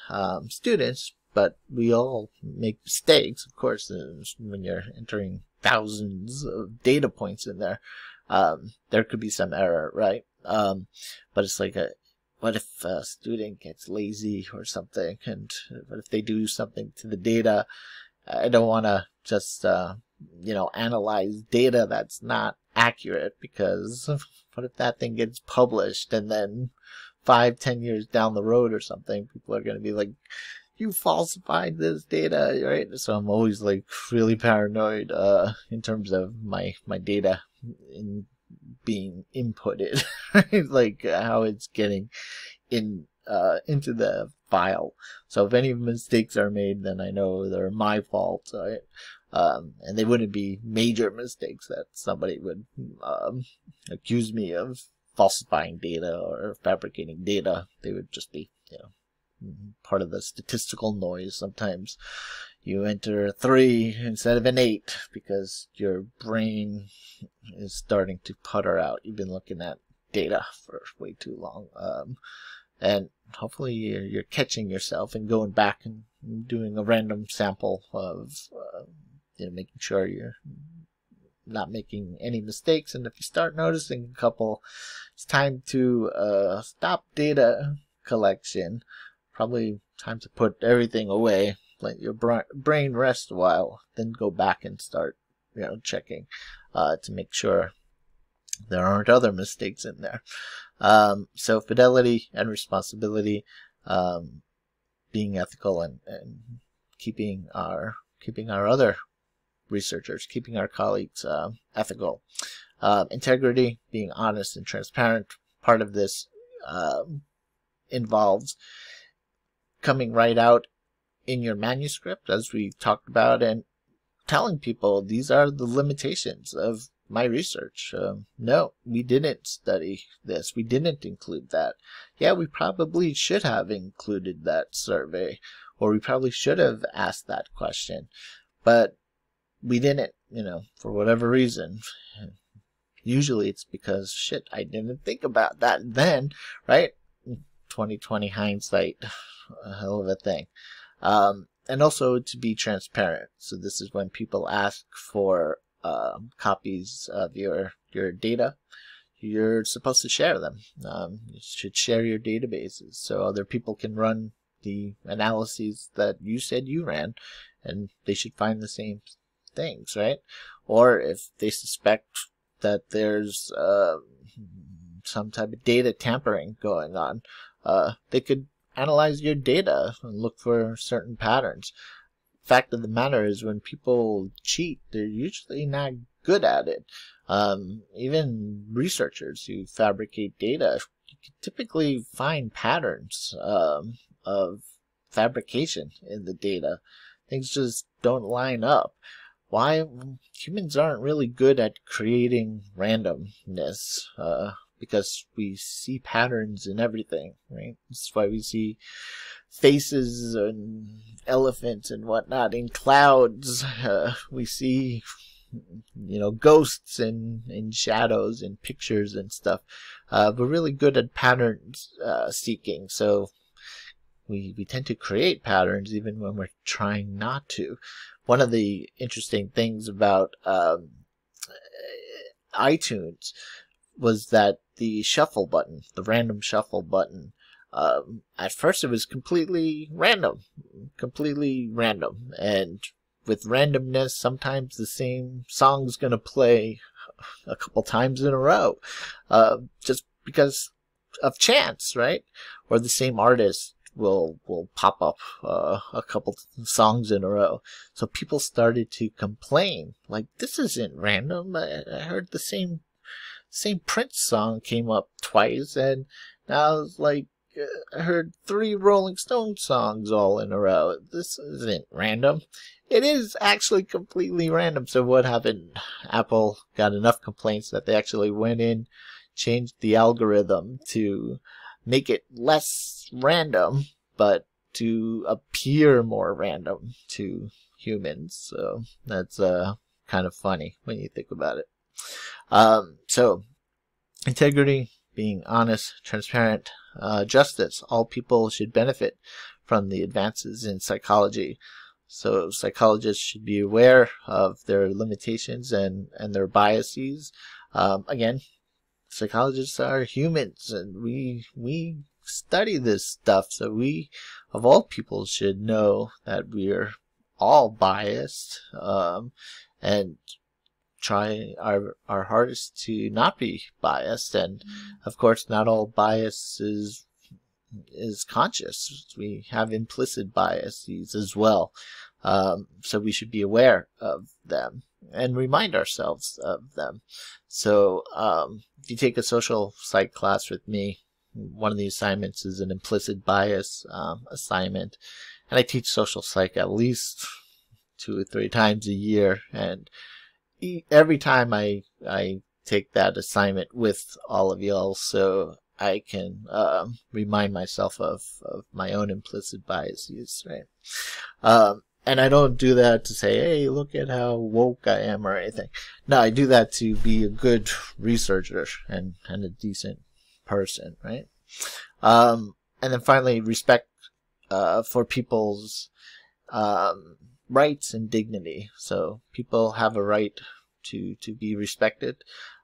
students, but we all make mistakes, of course. When you're entering thousands of data points in there, there could be some error, right? But it's like, what if a student gets lazy or something, and what if they do something to the data? I don't want to just you know, analyze data that's not accurate, because what if that thing gets published and then 5-10 years down the road or something, people are going to be like, you falsified this data, right? So I'm always like really paranoid in terms of my data in being inputted, right? Like how it's getting into the file. So if any mistakes are made, then I know they're my fault, right? And they wouldn't be major mistakes that somebody would accuse me of falsifying data or fabricating data. They would just be, you know, part of the statistical noise. Sometimes you enter a 3 instead of an 8 because your brain is starting to putter out. You've been looking at data for way too long. And hopefully you're catching yourself and going back and doing a random sample of, you know, making sure you're not making any mistakes. And if you start noticing a couple, it's time to stop data collection. Probably time to put everything away, let your brain rest a while, then go back and start, you know, checking to make sure there aren't other mistakes in there. So fidelity and responsibility, being ethical and keeping our other researchers, keeping our colleagues ethical. Integrity, being honest and transparent. Part of this involves coming right out in your manuscript, as we talked about, and telling people these are the limitations of my research. No, we didn't study this. We didn't include that. Yeah, we probably should have included that survey, or we probably should have asked that question, but we didn't, you know, for whatever reason. Usually it's because, shit, I didn't think about that then, right? 2020 hindsight, a hell of a thing. And also to be transparent. So this is when people ask for copies of your data, you're supposed to share them. You should share your databases so other people can run the analyses that you said you ran, and they should find the same things, right? Or if they suspect that there's some type of data tampering going on, they could analyze your data and look for certain patterns. Fact of the matter is, when people cheat, they're usually not good at it. Even researchers who fabricate data, you can typically find patterns of fabrication in the data. Things just don't line up. Why? Humans aren't really good at creating randomness, because we see patterns in everything, right? That's why we see faces and elephants and whatnot in clouds. We see, ghosts and shadows and pictures and stuff. We're really good at patterns seeking, so we tend to create patterns even when we're trying not to. One of the interesting things about iTunes was that the shuffle button, the random shuffle button, at first it was completely random. And with randomness, sometimes the same song's going to play a couple times in a row, just because of chance, right? Or the same artist will pop up a couple songs in a row. So people started to complain, like, this isn't random. I heard the same Prince song came up twice, and now it's like I heard 3 Rolling Stones songs all in a row. This isn't random. It is actually completely random. So what happened? Apple got enough complaints that they actually went in, changed the algorithm to make it less random, but to appear more random to humans. So that's kind of funny when you think about it. So integrity, being honest, transparent, justice. All people should benefit from the advances in psychology. So psychologists should be aware of their limitations and their biases. Again, psychologists are humans, and we study this stuff, so we, of all people, should know that we're all biased, and try our hardest to not be biased. And of course, not all bias is conscious. We have implicit biases as well. So we should be aware of them and remind ourselves of them. So if you take a social psych class with me, one of the assignments is an implicit bias assignment. And I teach social psych at least 2 or 3 times a year. And every time I take that assignment with all of y'all, so I can remind myself of my own implicit biases, right? And I don't do that to say, hey, look at how woke I am or anything. No, I do that to be a good researcher and a decent person, right? And then finally, respect for people's rights and dignity. So people have a right to be respected.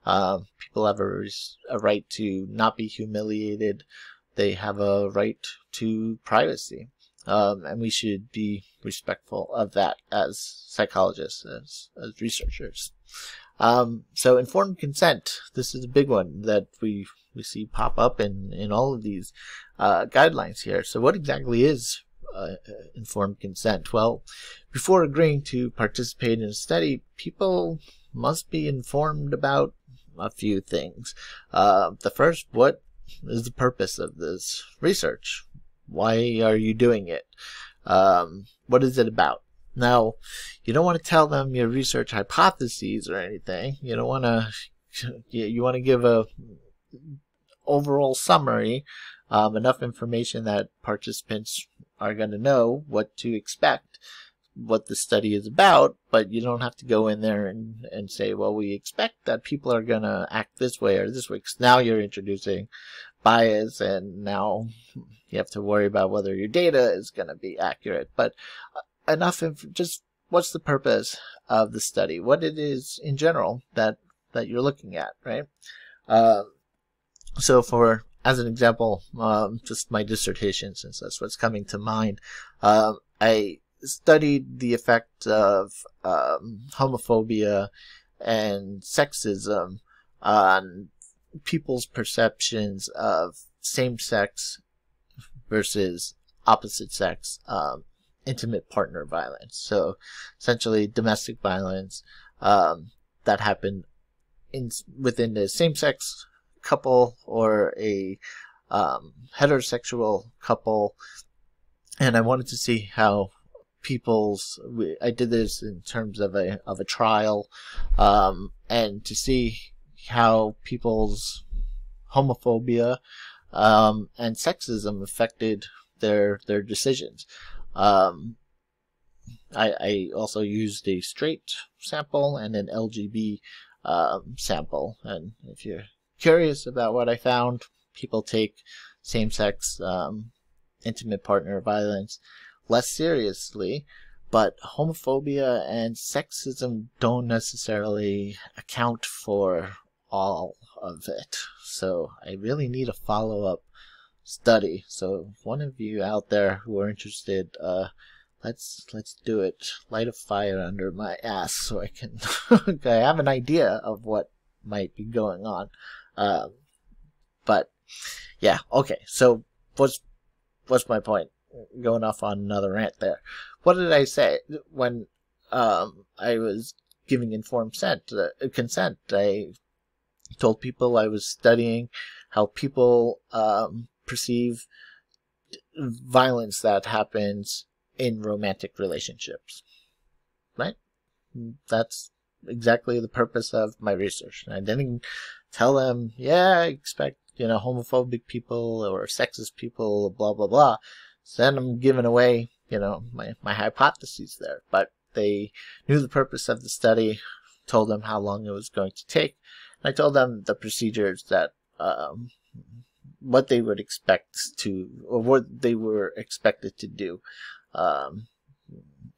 People have a right to not be humiliated. They have a right to privacy. And we should be respectful of that as psychologists, as researchers. So informed consent, this is a big one that we see pop up in all of these guidelines here. So what exactly is informed consent? Well, before agreeing to participate in a study, people must be informed about a few things. The first, what is the purpose of this research? Why are you doing it? What is it about? Now, you don't want to tell them your research hypotheses or anything. You don't want to. You want to give a overall summary, enough information that participants are going to know what to expect, what the study is about, but you don't have to go in there and say, well, we expect that people are going to act this way or this way, because now you're introducing bias, and now you have to worry about whether your data is going to be accurate. But just what's the purpose of the study, what it is in general that you're looking at, right? So as an example, just my dissertation, since that's what's coming to mind, I studied the effect of homophobia and sexism on people's perceptions of same-sex versus opposite-sex intimate partner violence. So essentially domestic violence that happened within the same-sex couple or a heterosexual couple. And I wanted to see how I did this in terms of a trial, and to see how people's homophobia and sexism affected their decisions. I also used a straight sample and an LGB sample, and if you're curious about what I found, people take same-sex intimate partner violence less seriously, but homophobia and sexism don't necessarily account for all of it. So I really need a follow-up study. So if one of you out there who are interested, let's do it. Light a fire under my ass so I can I have an idea of what might be going on. But yeah, okay. So what's my point? Going off on another rant there. What did I say when I was giving informed consent? I told people I was studying how people perceive violence that happens in romantic relationships. Right? That's exactly the purpose of my research. And I didn't tell them, yeah, I expect, homophobic people or sexist people, blah, blah, blah. So then I'm giving away, my hypotheses there. But they knew the purpose of the study, told them how long it was going to take. And I told them the procedures that, what they would expect to, or what they were expected to do,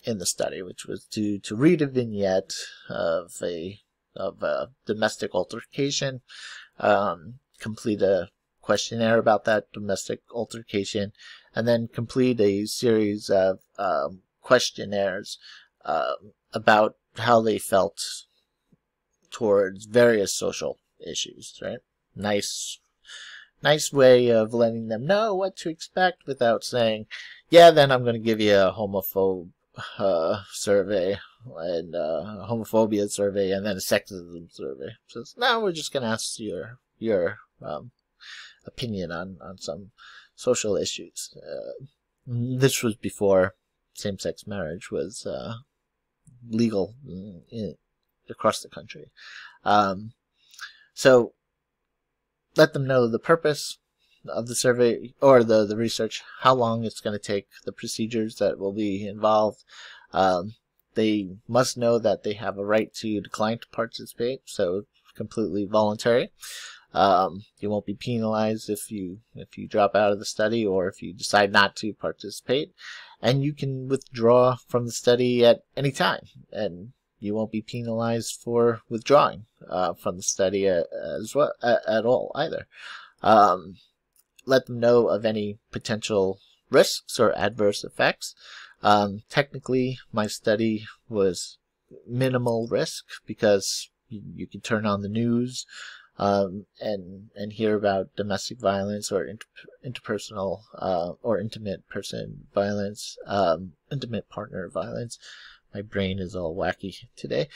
in the study, which was to read a vignette of a domestic altercation, complete a questionnaire about that domestic altercation, and then complete a series of questionnaires about how they felt towards various social issues, right? Nice way of letting them know what to expect without saying, yeah, then I'm going to give you a homophobe survey and a homophobia survey and then a sexism survey. So now we're just going to ask your opinion on some social issues. This was before same-sex marriage was legal across the country. So let them know the purpose of the survey or the research, how long it's going to take, the procedures that will be involved. They must know that they have a right to decline to participate, so completely voluntary. You won't be penalized if you drop out of the study or if you decide not to participate, and you can withdraw from the study at any time, and you won't be penalized for withdrawing from the study as well at all either. Let them know of any potential risks or adverse effects. Technically, my study was minimal risk because you can turn on the news and hear about domestic violence or interpersonal or intimate person violence, intimate partner violence. My brain is all wacky today.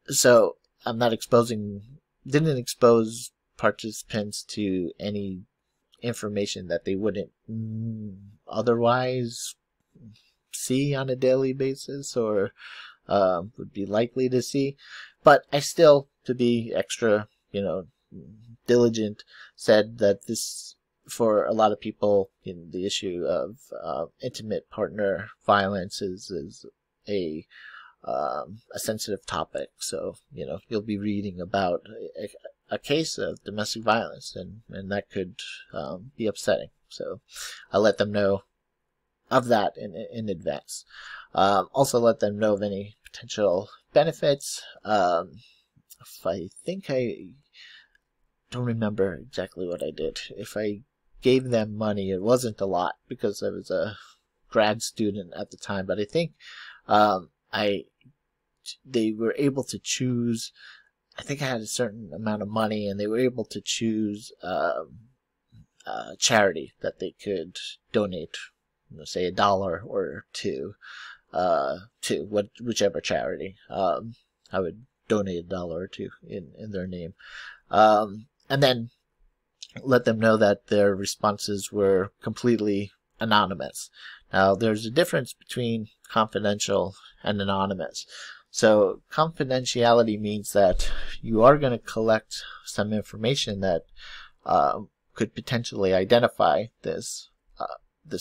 So I'm not didn't expose participants to any information that they wouldn't otherwise see on a daily basis or would be likely to see. But I still, to be extra, diligent, said that this, for a lot of people, the issue of intimate partner violence is a sensitive topic. So, you'll be reading about a case of domestic violence, and that could be upsetting. So I'll let them know of that in advance. Also let them know of any potential benefits. If I think I don't remember exactly what I did. If I gave them money, it wasn't a lot because I was a grad student at the time, but I think they were able to choose. I think I had a certain amount of money, and they were able to choose a charity that they could donate, say $1 or $2 to whichever charity. I would donate $1 or $2 in their name, and then let them know that their responses were completely anonymous. Now, there's a difference between confidential and anonymous. So confidentiality means that you are going to collect some information that could potentially identify this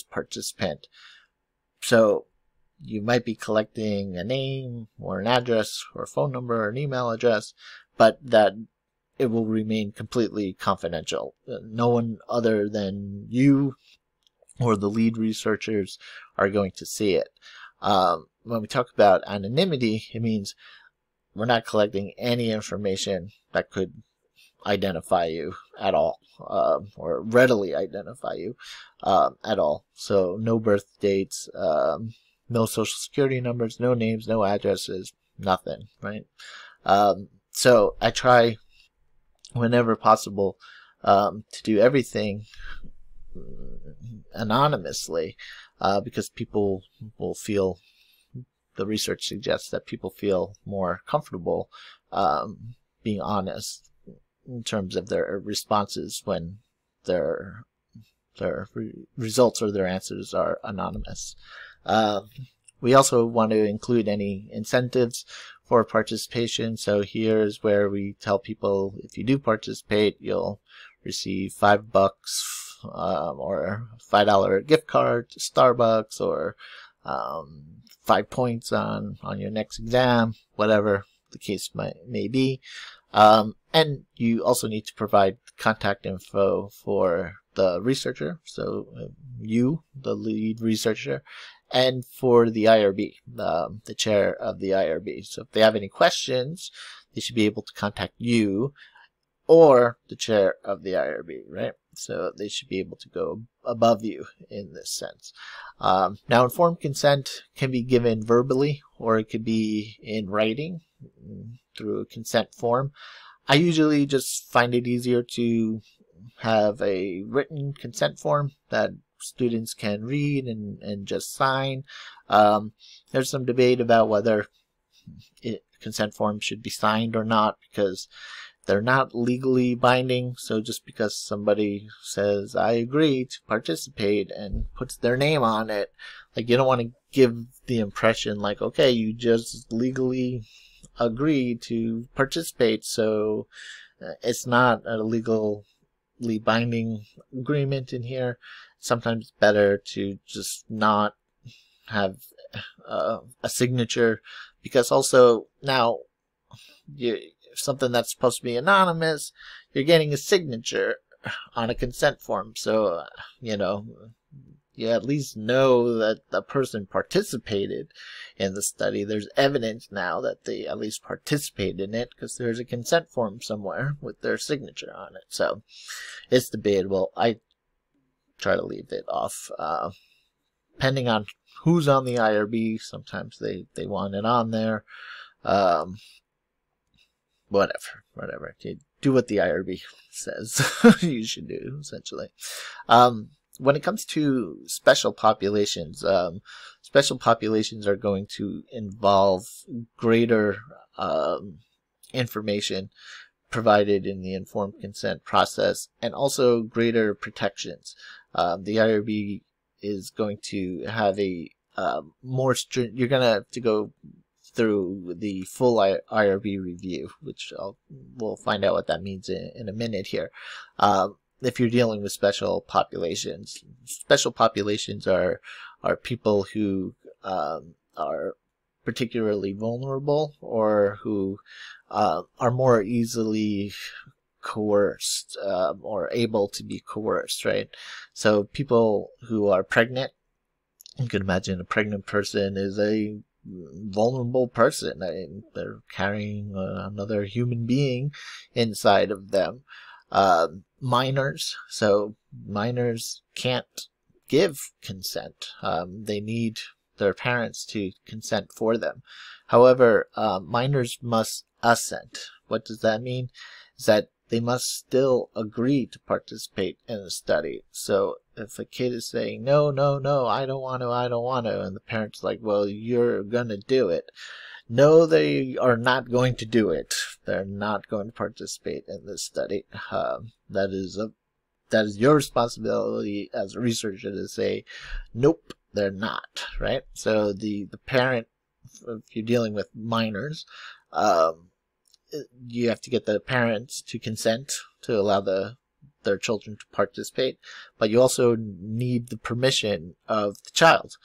participant. So you might be collecting a name or an address or a phone number or an email address, but that it will remain completely confidential. No one other than you or the lead researchers are going to see it. When we talk about anonymity, it means we're not collecting any information that could identify you at all, or readily identify you at all. So no birth dates, no social security numbers, no names, no addresses, nothing, right? So I try whenever possible to do everything anonymously, because people will feel, the research suggests that people feel more comfortable being honest in terms of their responses when their results or their answers are anonymous. We also want to include any incentives for participation. So here's where we tell people, if you do participate, you'll receive $5 or $5 gift card to Starbucks, or 5 points on your next exam, whatever the case may be. And you also need to provide contact info for the researcher, so you, the lead researcher, and for the IRB, the chair of the IRB. So if they have any questions, they should be able to contact you or the chair of the IRB, right? So they should be able to go above you in this sense. Now, informed consent can be given verbally, or it could be in writing through a consent form. I usually just find it easier to have a written consent form that students can read and just sign. There's some debate about whether consent forms should be signed or not, because they're not legally binding. So just because somebody says, I agree to participate, and puts their name on it, like, you don't want to give the impression like, okay, you just legally agree to participate, so it's not a legally binding agreement in here. Sometimes it's better to just not have a signature, because also now something that's supposed to be anonymous, you're getting a signature on a consent form. So, you at least know that the person participated in the study. There's evidence now that they at least participated in it, because there's a consent form somewhere with their signature on it. So it's debatable. I try to leave it off. Depending on who's on the IRB, sometimes they want it on there. Whatever. You do what the IRB says you should do, essentially. When it comes to special populations are going to involve greater information provided in the informed consent process, and also greater protections. The IRB is going to have a more strict, you're going to have to go through the full IRB review, which we'll find out what that means in a minute here. If you're dealing with special populations are people who are particularly vulnerable, or who are more easily coerced, or able to be coerced, right? So people who are pregnant, you can imagine a pregnant person is a vulnerable person. They're carrying another human being inside of them. Minors, so minors can't give consent. They need their parents to consent for them. However, minors must assent. What does that mean? Is that they must still agree to participate in the study. So if a kid is saying, no, I don't want to, and the parent's like, well, you're gonna do it. No, they are not going to do it. They're not going to participate in this study. That is your responsibility as a researcher to say, nope, they're not, right? So the parent if you're dealing with minors, you have to get the parents to consent to allow their children to participate, but you also need the permission of the child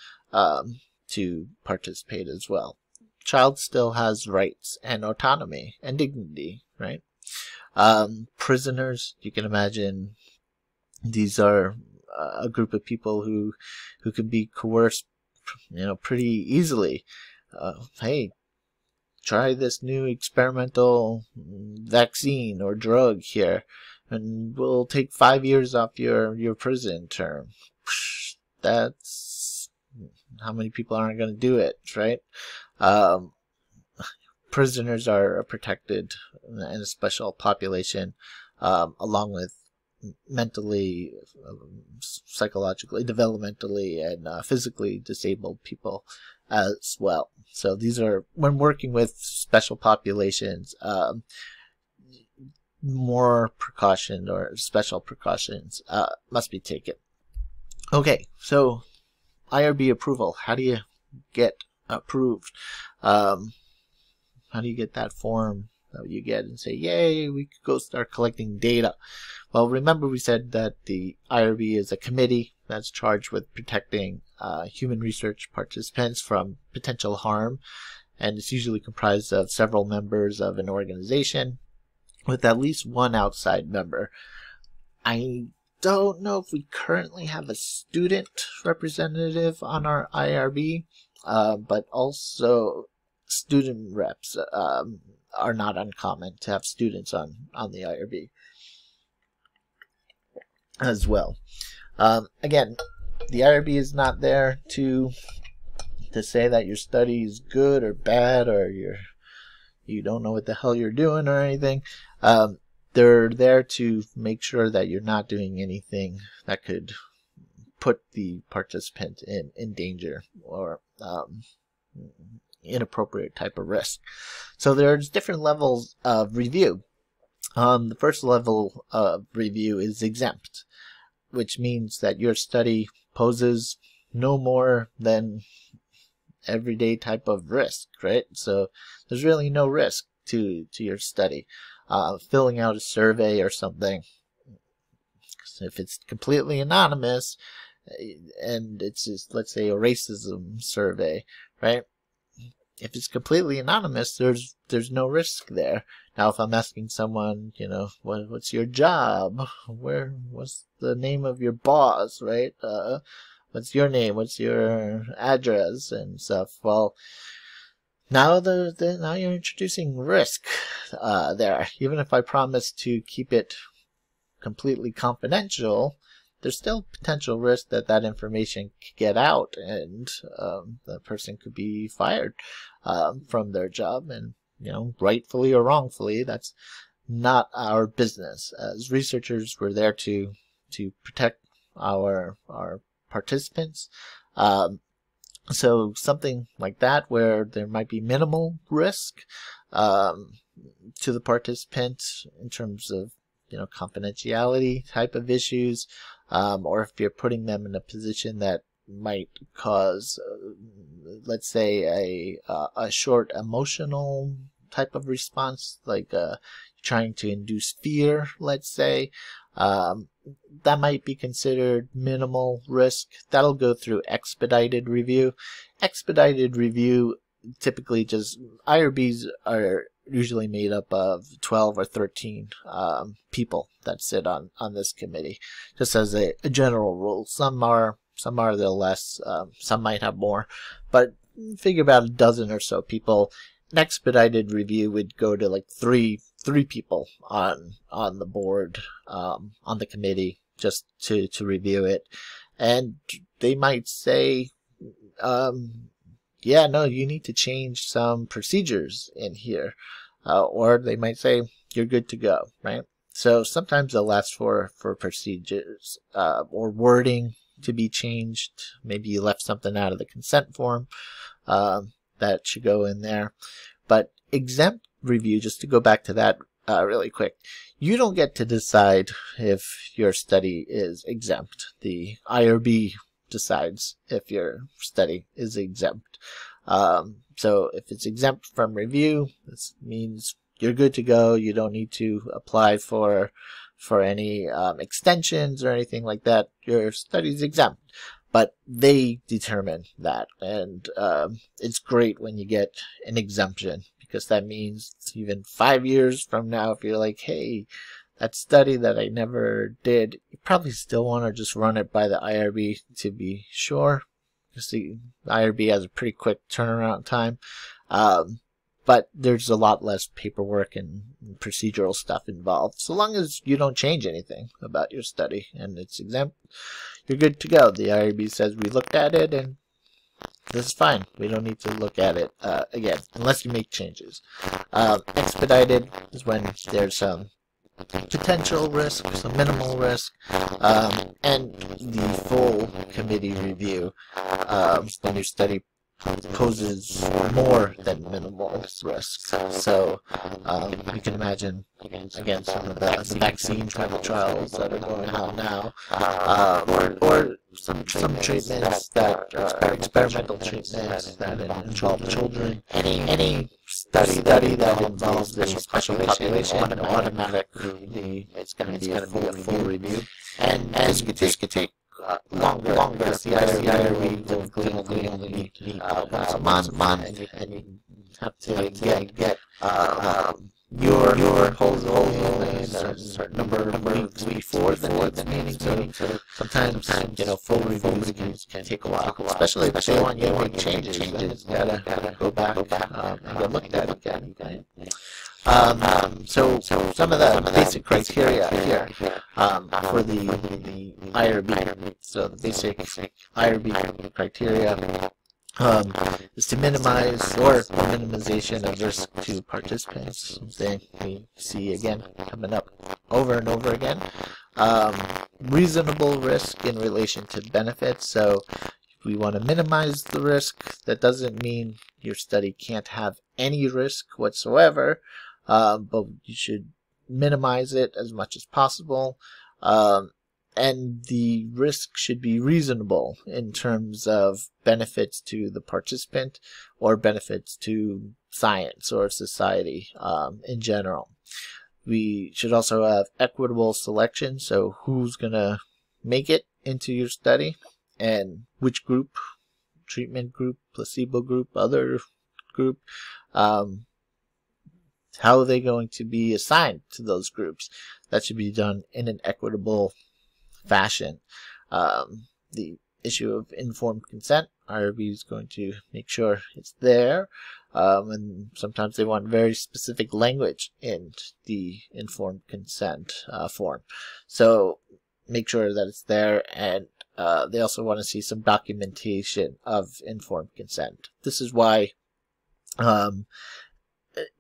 to participate as well. Child still has rights and autonomy and dignity, right? Prisoners, you can imagine, these are a group of people who can be coerced, pretty easily. Hey, try this new experimental vaccine or drug here, and we'll take 5 years off your prison term. That's how many people aren't going to do it, right? Prisoners are protected in a special population, along with mentally, psychologically, developmentally, and physically disabled people as well. So these are, when working with special populations, more precaution or special precautions must be taken. Okay, so IRB approval. How do you get approved? How do you get that form that you get and say, yay, we could go start collecting data? Well, remember we said that the IRB is a committee that's charged with protecting human research participants from potential harm, and it's usually comprised of several members of an organization with at least one outside member. I don't know if we currently have a student representative on our IRB, but also student reps are not uncommon to have students on the IRB as well. Again, the IRB is not there to say that your study is good or bad, or you don't know what the hell you're doing or anything. They're there to make sure that you're not doing anything that could put the participant in danger or inappropriate type of risk. So there's different levels of review. The first level of review is exempt, which means that your study poses no more than everyday type of risk, right? So there's really no risk to your study. Filling out a survey or something, if it's completely anonymous, and it's just, let's say, a racism survey, right? If it's completely anonymous, there's no risk there. Now, if I'm asking someone, what's your job? What's the name of your boss, right? What's your name? What's your address and stuff? Well, now now you're introducing risk there. Even if I promise to keep it completely confidential, there's still potential risk that information could get out, and the person could be fired from their job, and rightfully or wrongfully, that's not our business. As researchers, we're there to protect our participants. So something like that, where there might be minimal risk to the participant in terms of confidentiality type of issues, or if you're putting them in a position that might cause, let's say, a short emotional type of response, like trying to induce fear, let's say, that might be considered minimal risk. That'll go through expedited review. Expedited review, typically just, IRBs are usually made up of 12 or 13 people that sit on this committee, just as a general rule. Some are a little less, some might have more, but figure about a dozen or so people. An expedited review would go to like three people on the board, on the committee, just to review it, and they might say, yeah, no, you need to change some procedures in here, or they might say you're good to go, right? So sometimes they'll ask for procedures or wording to be changed. Maybe you left something out of the consent form that should go in there. But exempt review, just to go back to that really quick, you don't get to decide if your study is exempt. The IRB decides if your study is exempt. So if it's exempt from review, this means you're good to go. You don't need to apply for any extensions or anything like that. Your study's exempt. But they determine that, and it's great when you get an exemption, because that means even 5 years from now, if you're like, hey, that study that I never did, you probably still want to just run it by the IRB to be sure, because the IRB has a pretty quick turnaround time. But there's a lot less paperwork and procedural stuff involved. So long as you don't change anything about your study and it's exempt, you're good to go. The IRB says we looked at it and this is fine. We don't need to look at it again, unless you make changes. Expedited is when there's some potential risk, some minimal risk, and the full committee review when your study poses more than minimal risk. So you can imagine, again, some of the vaccine trials that are going on now, or some treatments that are experimental treatments that involve children. Any study that involves a special population, automatically it's going to be a full review, and this could take longer. The IRB typically only meet once a month, and you have to get your proposal in a certain number of weeks before the next meeting. So sometimes, full reviews can take a while, especially if they want you to make changes. You gotta go back and get looked at again. So some of the basic criteria here for the IRB. So the basic IRB criteria is to minimize or minimization of risk to participants. Something we see again coming up over and over again. Reasonable risk in relation to benefits. So if we want to minimize the risk, that doesn't mean your study can't have any risk whatsoever. But you should minimize it as much as possible, and the risk should be reasonable in terms of benefits to the participant or benefits to science or society in general. We should also have equitable selection, so who's going to make it into your study and which group, treatment group, placebo group, other group, how are they going to be assigned to those groups? That should be done in an equitable fashion. The issue of informed consent, IRB is going to make sure it's there. And sometimes they want very specific language in the informed consent form. So make sure that it's there, and they also want to see some documentation of informed consent. This is why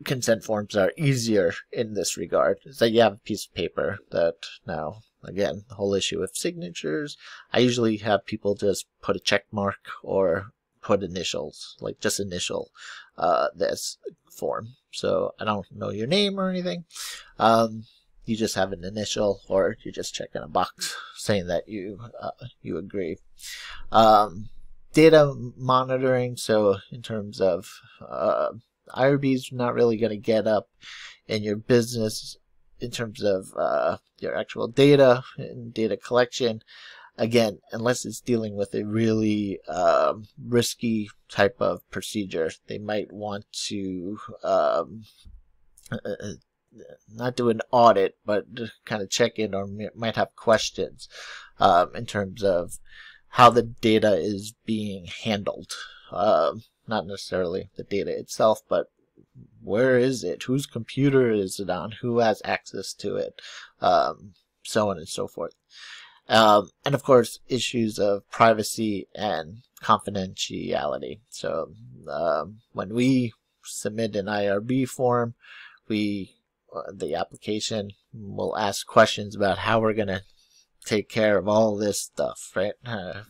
consent forms are easier in this regard, is that you have a piece of paper that now, again, the whole issue with signatures, I usually have people just put a check mark or put initials, like just initial this form. So I don't know your name or anything. You just have an initial, or you're just checking a box saying that you agree. Data monitoring, so in terms of IRB is not really going to get up in your business in terms of your actual data and data collection. Again, unless it's dealing with a really risky type of procedure, they might want to not do an audit, but kind of check in, or might have questions in terms of how the data is being handled. Not necessarily the data itself, but where is it? Whose computer is it on? Who has access to it? So on and so forth. And of course, issues of privacy and confidentiality. So when we submit an IRB form, the application will ask questions about how we're going to take care of all this stuff, right?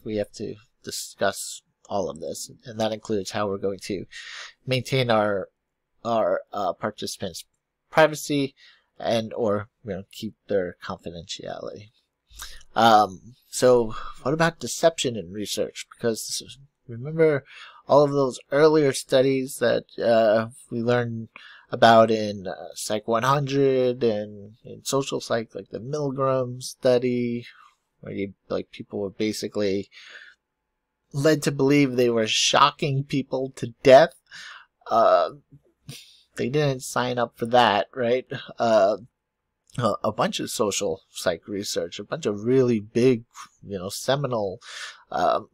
We have to discuss all of this, and that includes how we're going to maintain our participants' privacy and or keep their confidentiality. So what about deception in research? Because remember, all of those earlier studies that we learned about in Psych100 and in social psych, like the Milgram study, where people were basically led to believe they were shocking people to death. They didn't sign up for that, right? A bunch of social psych research, a bunch of really big, seminal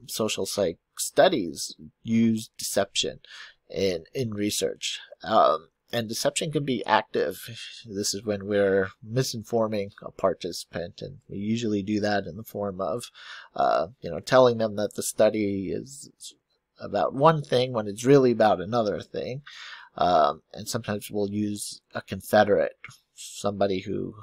social psych studies use deception in research. And deception can be active. This is when we're misinforming a participant, and we usually do that in the form of, telling them that the study is about one thing when it's really about another thing. And sometimes we'll use a confederate, somebody who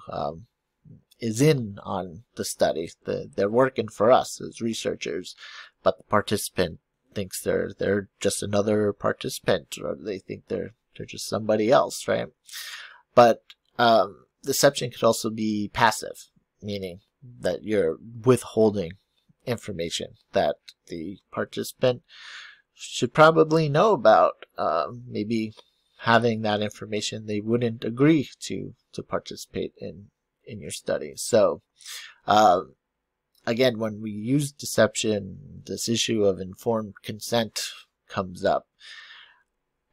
is in on the study. They're working for us as researchers, but the participant thinks they're just another participant, or they think they're just somebody else, right? But deception could also be passive, meaning that you're withholding information that the participant should probably know about. Maybe having that information, they wouldn't agree to participate in your study. So again, when we use deception, this issue of informed consent comes up.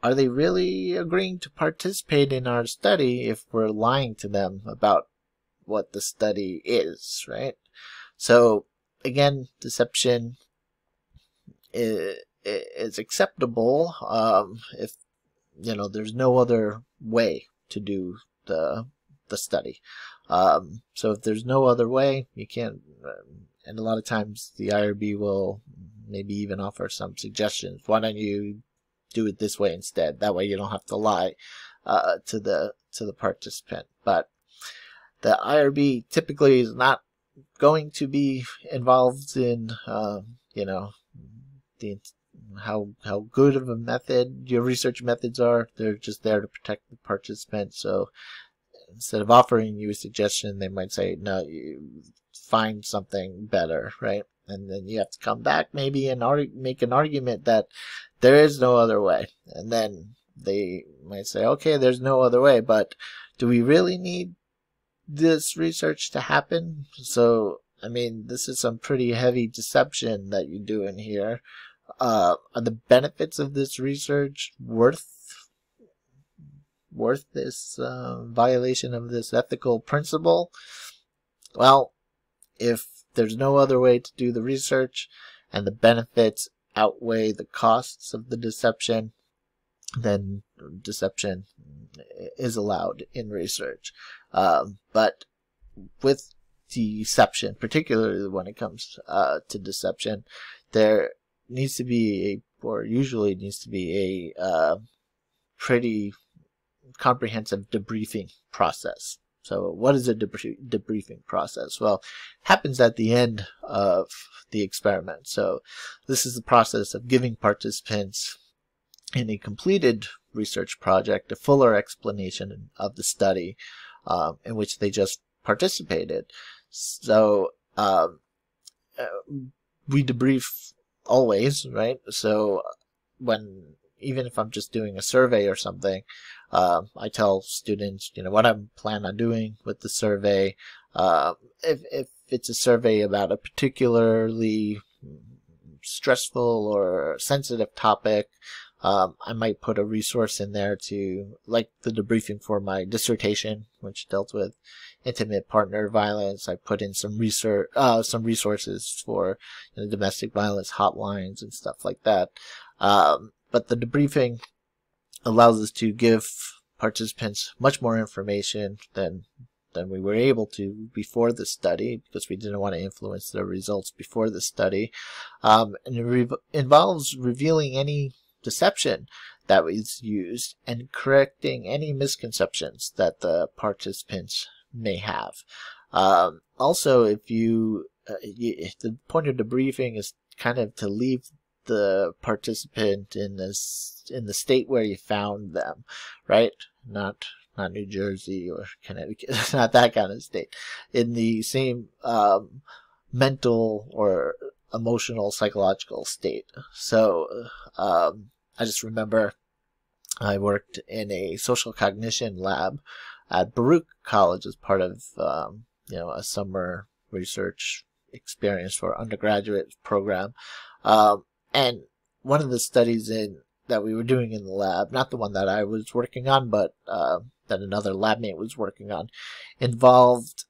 Are they really agreeing to participate in our study if we're lying to them about what the study is, right? So again, deception is acceptable if there's no other way to do the study. So if there's no other way, you can't. And a lot of times the IRB will maybe even offer some suggestions. Why don't you do it this way instead? That way you don't have to lie to the participant. But the IRB typically is not going to be involved in how good of a method your research methods are. They're just there to protect the participant. So instead of offering you a suggestion, they might say, no, you find something better, right? And then you have to come back maybe and make an argument that there is no other way. And then they might say, okay, there's no other way, but do we really need this research to happen? So, I mean, this is some pretty heavy deception that you're doing here. Are the benefits of this research worth this violation of this ethical principle? Well, if there's no other way to do the research and the benefits outweigh the costs of the deception, then deception is allowed in research. But with deception, particularly when it comes to deception, there needs to be usually needs to be a pretty comprehensive debriefing process. So what is a debriefing process? Well, it happens at the end of the experiment. So this is the process of giving participants in a completed research project a fuller explanation of the study in which they just participated. So we debrief always, right? So even if I'm just doing a survey or something, I tell students, what I plan on doing with the survey. If it's a survey about a particularly stressful or sensitive topic, I might put a resource in there to, like the debriefing for my dissertation, which dealt with intimate partner violence. I put in some resources for domestic violence hotlines and stuff like that. But the debriefing allows us to give participants much more information than we were able to before the study, because we didn't want to influence the results before the study. And it involves revealing any deception that was used and correcting any misconceptions that the participants may have. Also, if the point of debriefing is kind of to leave the participant in the state where you found them, right? Not New Jersey or Connecticut, not that kind of state. In the same mental or emotional, psychological state. So I just remember I worked in a social cognition lab at Baruch College as part of a summer research experience for undergraduate program, and one of the studies that we were doing in the lab, not the one that I was working on, but that another lab mate was working on, involved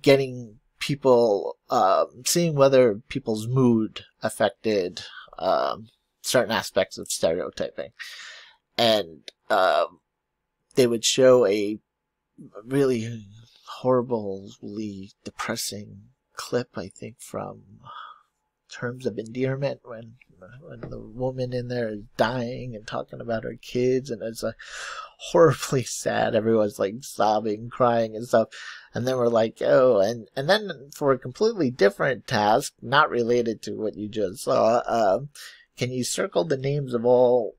getting people, seeing whether people's mood affected certain aspects of stereotyping. And they would show a really horribly depressing clip, I think, from Terms of Endearment, when the woman in there is dying and talking about her kids, and it's like horribly sad. Everyone's like sobbing, crying and stuff. And then we're like, oh, and then for a completely different task, not related to what you just saw, can you circle the names of all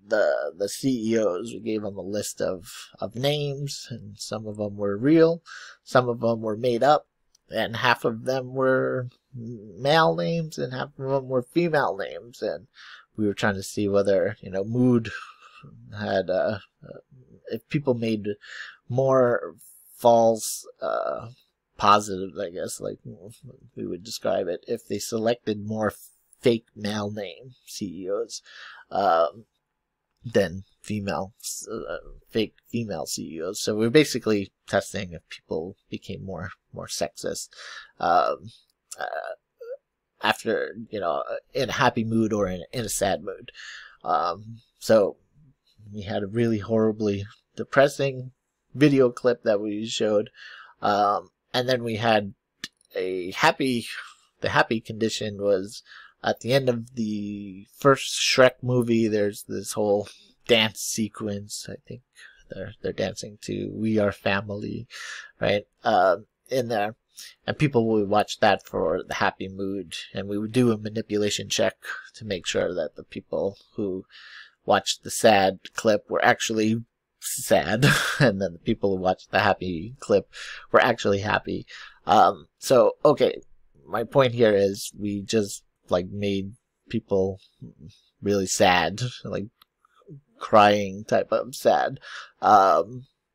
the CEOs? We gave them a list of names, and some of them were real, some of them were made up, and half of them were male names and half of them were female names. And we were trying to see whether, mood had, if people made more false positives, I guess, like we would describe it, if they selected more fake male name CEOs than fake female CEOs. So we're basically testing if people became more sexist after, in a happy mood or in a sad mood. So we had a really horribly depressing video clip that we showed, and then we had the happy condition was at the end of the first Shrek movie. There's this whole dance sequence. I think they're dancing to "We Are Family," right? In there, and people would watch that for the happy mood, and we would do a manipulation check to make sure that the people who watched the sad clip were actually sad, and then the people who watched the happy clip were actually happy. So okay, my point here is we just made people really sad, like crying type of sad.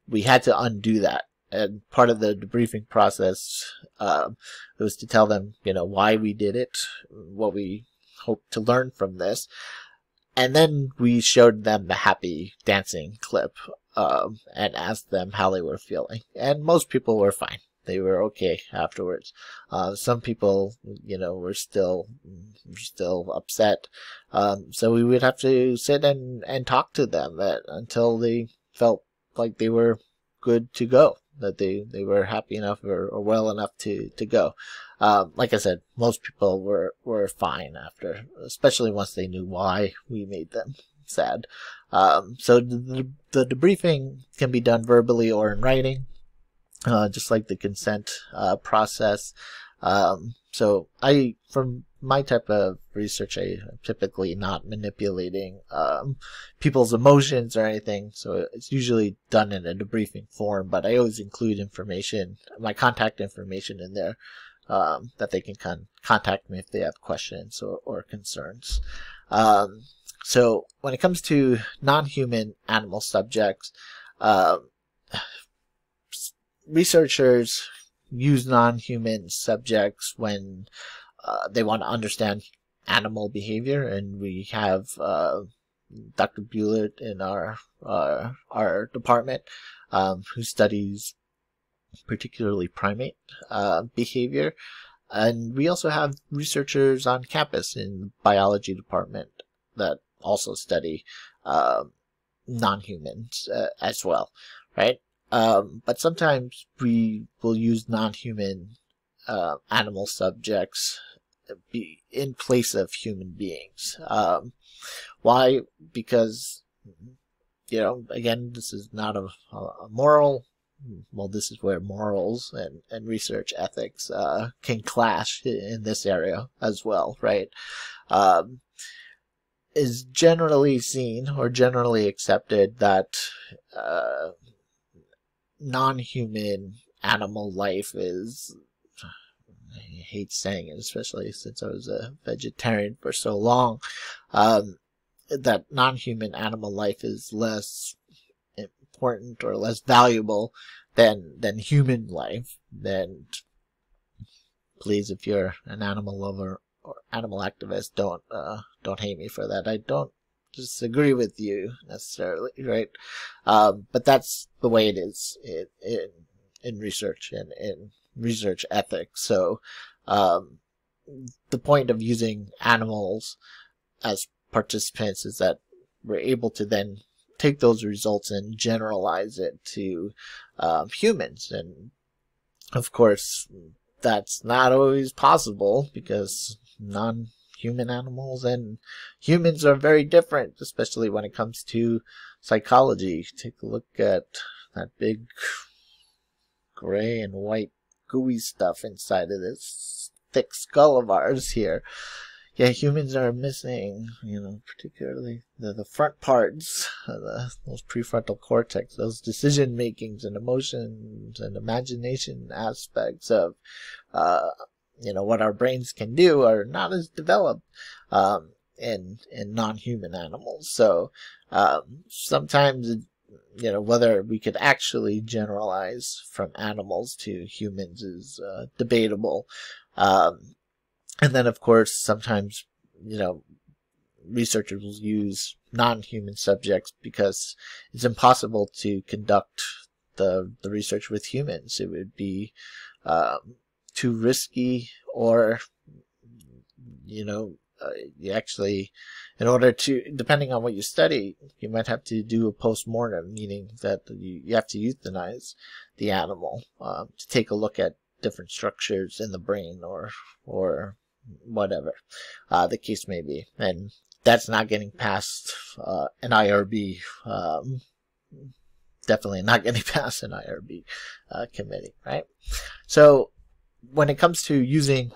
We had to undo that, and part of the debriefing process was to tell them, why we did it, what we hope to learn from this, and then we showed them the happy dancing clip and asked them how they were feeling, and most people were fine. They were okay afterwards. Some people, were still upset. So we would have to sit and talk to them until they felt like they were good to go, that they were happy enough or well enough to go. Like I said, most people were fine after, especially once they knew why we made them sad. So the debriefing can be done verbally or in writing. Just like the consent process. So from my type of research, I'm typically not manipulating people's emotions or anything. So it's usually done in a debriefing form, but I always include my contact information in there, that they can contact me if they have questions or concerns. So when it comes to non-human animal subjects, researchers use non-human subjects when they want to understand animal behavior, and we have Dr. Bullitt in our department who studies particularly primate behavior, and we also have researchers on campus in the biology department that also study non-humans as well, right? But sometimes we will use non-human animal subjects in place of human beings. Why? Because, again, this is not a moral. Well, this is where morals and research ethics can clash in this area as well, right? Is generally seen or generally accepted that non-human animal life is hate saying it, especially since I was a vegetarian for so long, that non-human animal life is less important or less valuable than human life. And please, if you're an animal lover or animal activist, don't hate me for that. I don't disagree with you necessarily, right? But that's the way it is in research and in research ethics. So the point of using animals as participants is that we're able to then take those results and generalize it to humans. And of course, that's not always possible because non-human animals and humans are very different, especially when it comes to psychology. Take a look at that big gray and white gooey stuff inside of this thick skull of ours here. Yeah, humans are missing, particularly the front parts, those prefrontal cortex, those decision makings and emotions and imagination aspects of, what our brains can do are not as developed in non-human animals. So sometimes, whether we could actually generalize from animals to humans is debatable. And then, of course, sometimes, researchers will use non-human subjects because it's impossible to conduct the research with humans. It would be too risky, or, you actually, in order to, depending on what you study, you might have to do a post-mortem, meaning that you have to euthanize the animal to take a look at different structures in the brain or whatever the case may be. And that's not getting past an IRB, definitely not getting past an IRB committee, right? So when it comes to using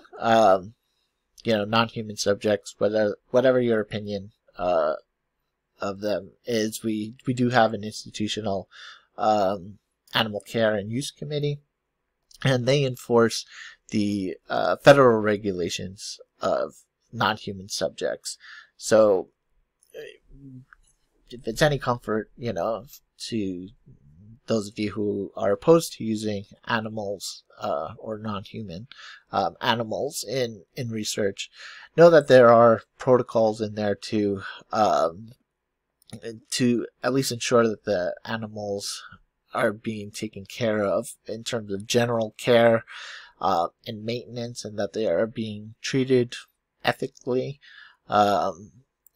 non-human subjects, whatever your opinion of them is, we do have an institutional animal care and use committee, and they enforce the federal regulations of non-human subjects. So if it's any comfort, to those of you who are opposed to using animals or non-human animals in research, know that there are protocols in there to at least ensure that the animals are being taken care of in terms of general care and maintenance, and that they are being treated ethically, and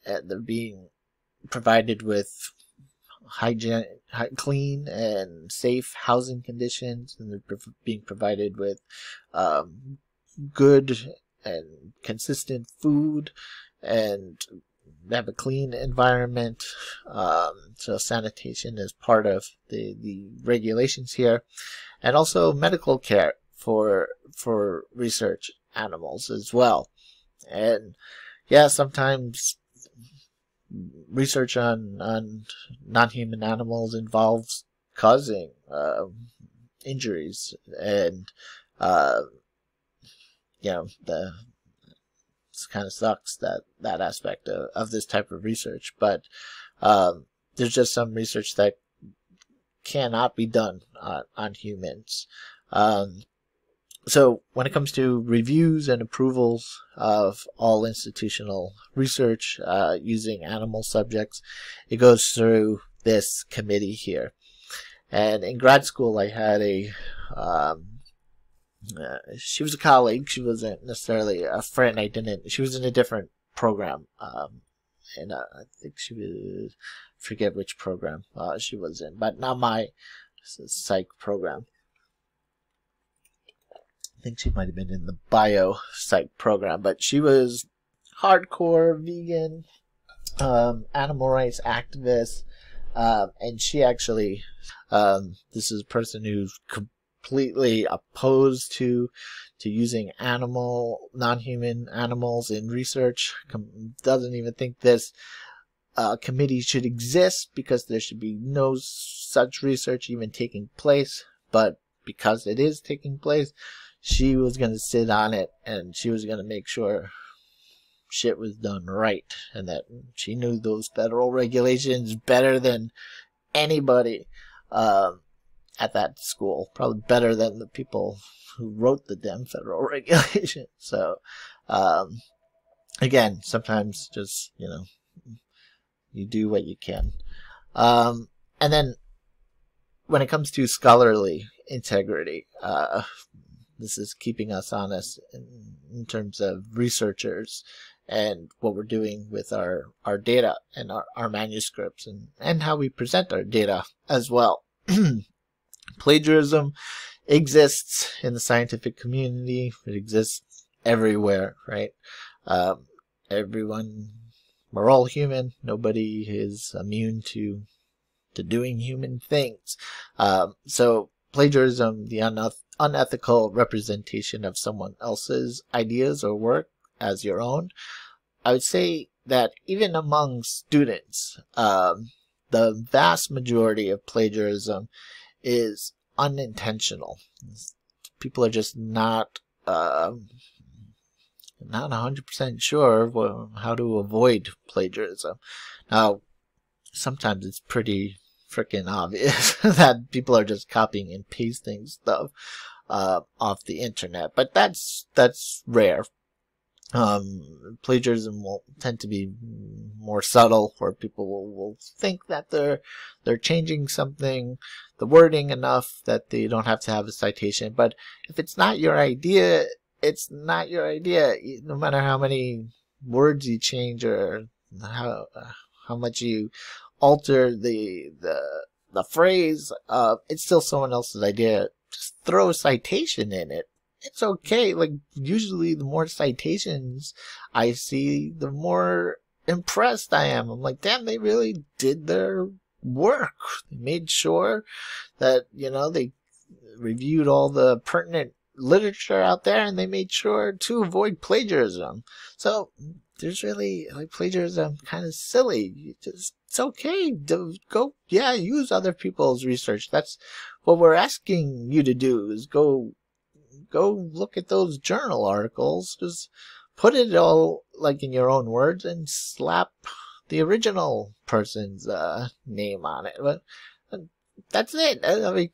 they're being provided with clean and safe housing conditions, and they're being provided with good and consistent food, and they have a clean environment. So sanitation is part of the regulations here, and also medical care for research animals as well. And yeah, sometimes research on non-human animals involves causing injuries, and it kind of sucks that aspect of this type of research. But there's just some research that cannot be done on humans. So when it comes to reviews and approvals of all institutional research using animal subjects, it goes through this committee here. And in grad school, I had she was a colleague. She wasn't necessarily a friend. She was in a different program. And I think she was, forget which program she was in, but not my psych program. I think she might have been in the bio psych program, but she was hardcore vegan, animal rights activist, and she actually, this is a person who's completely opposed to using non-human animals in research, doesn't even think this committee should exist because there should be no such research even taking place, but because it is taking place, she was going to sit on it, and she was going to make sure shit was done right, and that she knew those federal regulations better than anybody at that school, probably better than the people who wrote the damn federal regulations. So again, sometimes just, you know, you do what you can. And then when it comes to scholarly integrity, this is keeping us honest in terms of researchers and what we're doing with our data and our manuscripts, and how we present our data as well. Plagiarism exists in the scientific community. It exists everywhere, right? Everyone, we're all human. Nobody is immune to doing human things. So plagiarism, the unethical representation of someone else's ideas or work as your own, I would say that even among students, the vast majority of plagiarism is unintentional. People are just not 100% sure how to avoid plagiarism. Now, sometimes it's pretty freaking obvious that people are just copying and pasting stuff off the internet, but that's rare. Plagiarism will tend to be more subtle, where people will think that they're changing something, the wording enough that they don't have to have a citation. But if it's not your idea, it's not your idea. No matter how many words you change or how much you alter the phrase, it's still someone else's idea. Just throw a citation in it. It's okay. Like, usually the more citations I see, the more impressed I am. I'm like, damn, they really did their work. They made sure that, you know, they reviewed all the pertinent literature out there, and they made sure to avoid plagiarism. So there's really, like, plagiarism kind of silly. It's okay to go, use other people's research. That's what we're asking you to do, is go look at those journal articles. Just put it all, like, in your own words, and slap the original person's name on it. But that's it. I mean,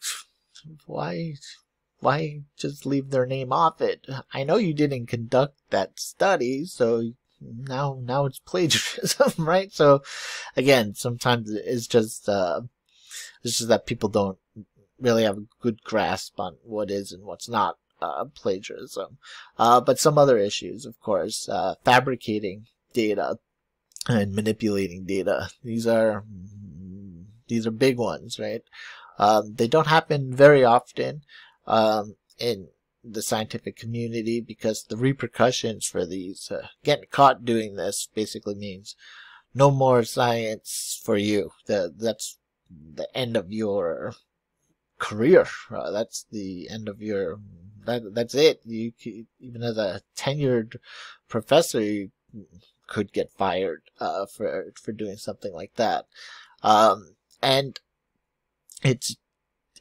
why just leave their name off it? I know you didn't conduct that study, so now it's plagiarism, right? So again, sometimes it's just that people don't really have a good grasp on what is and what's not plagiarism. But some other issues, of course, fabricating data and manipulating data. These are big ones, right? They don't happen very often in the scientific community, because the repercussions for these, getting caught doing this, basically means no more science for you. That's the end of your career. That's the end of your, that's it. You even as a tenured professor, you could get fired for doing something like that. And it's,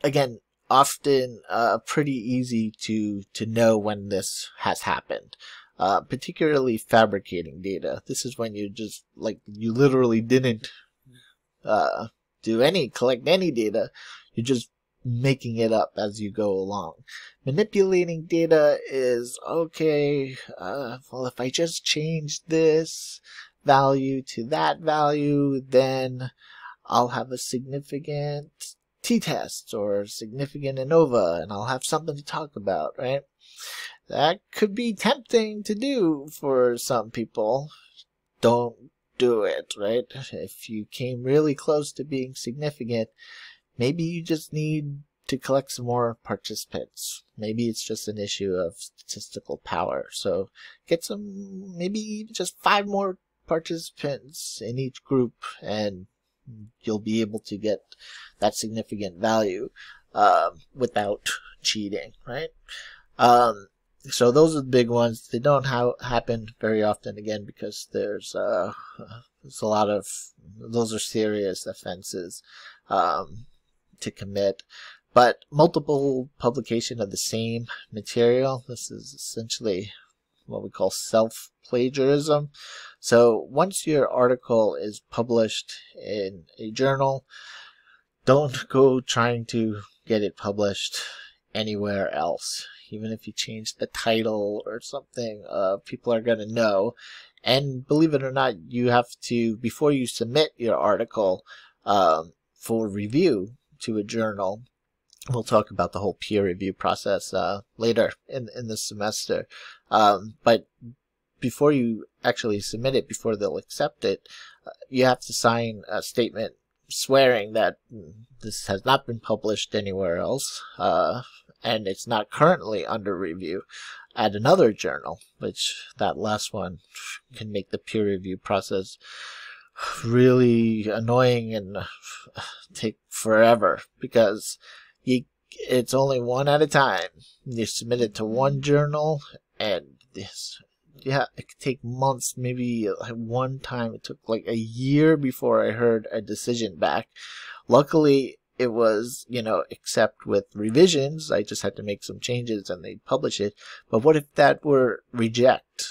again, often pretty easy to know when this has happened. Particularly fabricating data. This is when you just, like, you literally didn't collect any data. You're just making it up as you go along. Manipulating data is, okay, well, if I just change this value to that value, then I'll have a significant t-test or significant ANOVA, and I'll have something to talk about, right? That could be tempting to do for some people. Don't do it, right? If you came really close to being significant, maybe you just need to collect some more participants. Maybe it's just an issue of statistical power. So get some, maybe just 5 more participants in each group, and you'll be able to get that significant value without cheating, right? So those are the big ones. They don't happen very often, again, because there's a lot of, those are serious offenses to commit. But multiple publication of the same material, this is essentially what we call self-plagiarism. So once your article is published in a journal, don't go trying to get it published anywhere else. Even if you change the title or something, people are going to know. And believe it or not, you have to, before you submit your article for review to a journal, we'll talk about the whole peer review process later in the semester. But before you actually submit it, before they'll accept it, you have to sign a statement swearing that this has not been published anywhere else, and it's not currently under review at another journal, which that last one can make the peer review process really annoying and take forever, because it's only one at a time. You submit it to one journal, and it could take months. Maybe one time it took like a year before I heard a decision back. Luckily, it was, accept with revisions. I just had to make some changes and they'd publish it. But what if that were reject?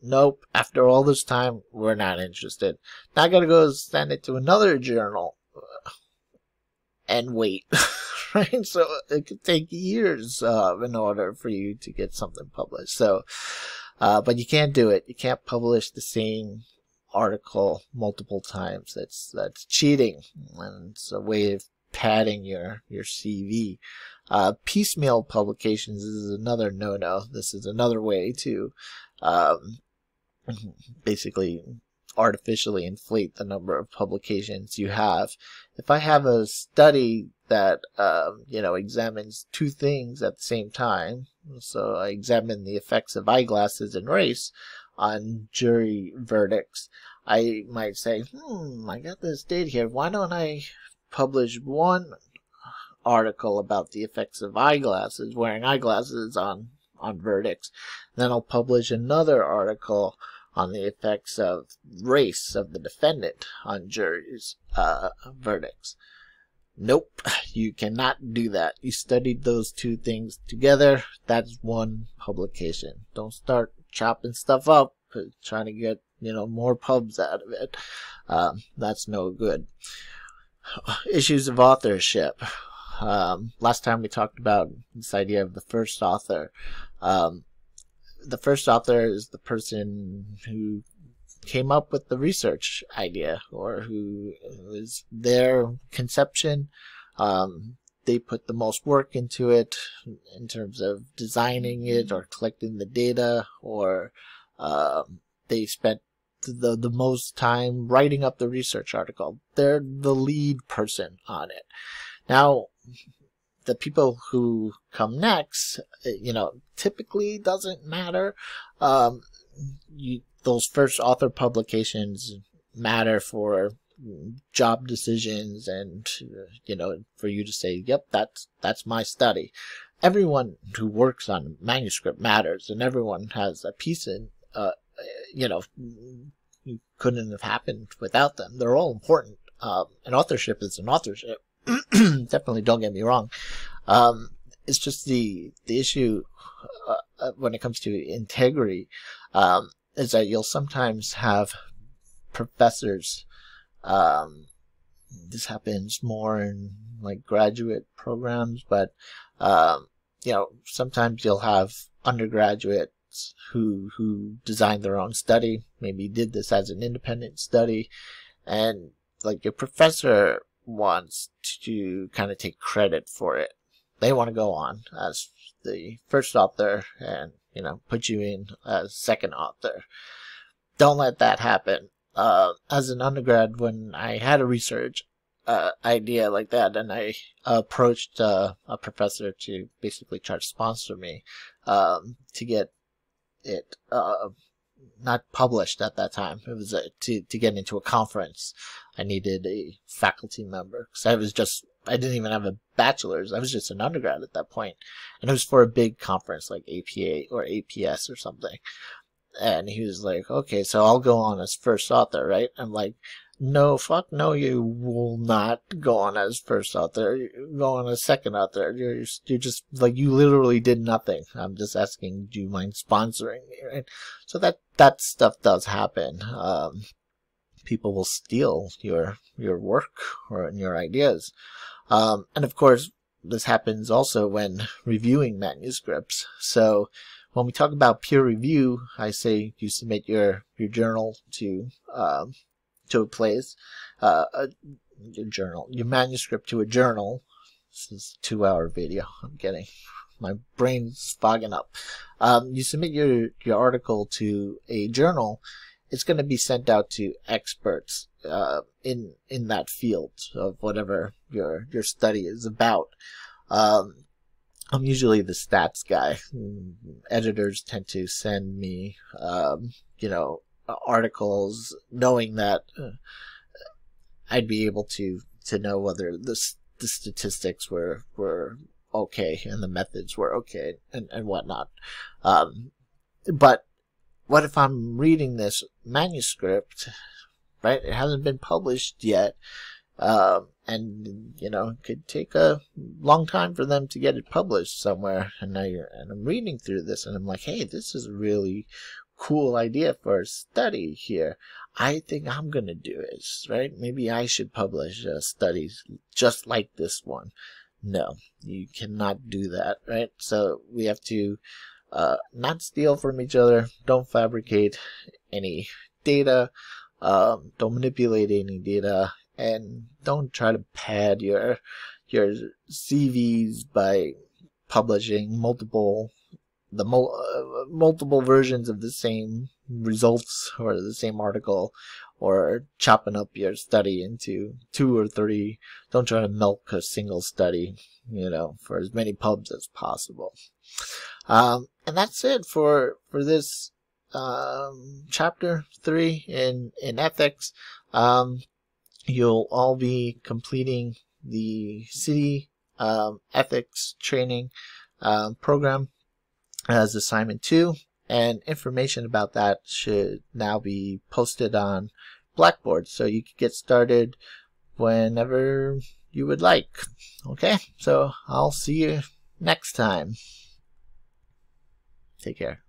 Nope. After all this time, we're not interested. Now I gotta go send it to another journal and wait. Right? So it could take years in order for you to get something published. So, but you can't do it. You can't publish the same article multiple times. That's cheating, and it's a way of padding your CV. Piecemeal publications is another no-no. This is another way to basically artificially inflate the number of publications you have. If I have a study that examines two things at the same time, so I examine the effects of eyeglasses and race on jury verdicts, I might say, I got this data here, why don't I publish one article about the effects of wearing eyeglasses on verdicts. Then I'll publish another article on the effects of race of the defendant on juries' verdicts. Nope, you cannot do that. You studied those two things together. That's one publication. Don't start chopping stuff up, trying to get more pubs out of it. That's no good. Issues of authorship. Last time we talked about this idea of the first author. The first author is the person who came up with the research idea, or who was their conception. They put the most work into it in terms of designing it or collecting the data, or they spent the most time writing up the research article. They're the lead person on it. Now, the people who come next, typically doesn't matter. Those first author publications matter for job decisions and, for you to say, yep, that's my study. Everyone who works on a manuscript matters, and everyone has a piece in, couldn't have happened without them. They're all important. An authorship is an authorship. Definitely, don't get me wrong. It's just the issue when it comes to integrity is that you'll sometimes have professors. This happens more in like graduate programs, but sometimes you'll have undergraduates who designed their own study, maybe did this as an independent study, and like your professor wants to kind of take credit for it. They want to go on as the first author and, put you in as second author. Don't let that happen. As an undergrad, when I had a research idea like that, and I approached a professor to basically try to sponsor me to get it not published at that time. It was to get into a conference. I needed a faculty member because I didn't even have a bachelor's. I was just an undergrad at that point. And it was for a big conference like APA or APS or something. And he was like, okay, so I'll go on as first author, right? I'm like, no, fuck no, you will not go on as first author. You go on as second author. You're just like, you literally did nothing. I'm just asking, do you mind sponsoring me, right? So that stuff does happen. People will steal your work or your ideas. And of course, this happens also when reviewing manuscripts. So when we talk about peer review, I say you submit your journal to a place, your manuscript to a journal. This is a 2-hour video. I'm getting, my brain's fogging up. You submit your article to a journal. It's going to be sent out to experts in that field of whatever your study is about. I'm usually the stats guy. Editors tend to send me, articles, knowing that I'd be able to know whether the statistics were okay and the methods were okay and whatnot. But what if I'm reading this manuscript, right? It hasn't been published yet, and it could take a long time for them to get it published somewhere. And I'm reading through this, and I'm like, hey, this is a really cool idea for a study here. I think I'm gonna do it, right? Maybe I should publish studies just like this one. No, you cannot do that, right? So we have to not steal from each other. Don't fabricate any data. Don't manipulate any data, and don't try to pad your CVs by publishing multiple versions of the same results or the same article, or chopping up your study into 2 or 3. Don't try to milk a single study, for as many pubs as possible. And that's it for this chapter 3 in ethics. You'll all be completing the city ethics training program as assignment 2, and information about that should now be posted on Blackboard, so you can get started whenever you would like. Okay, so I'll see you next time. Take care.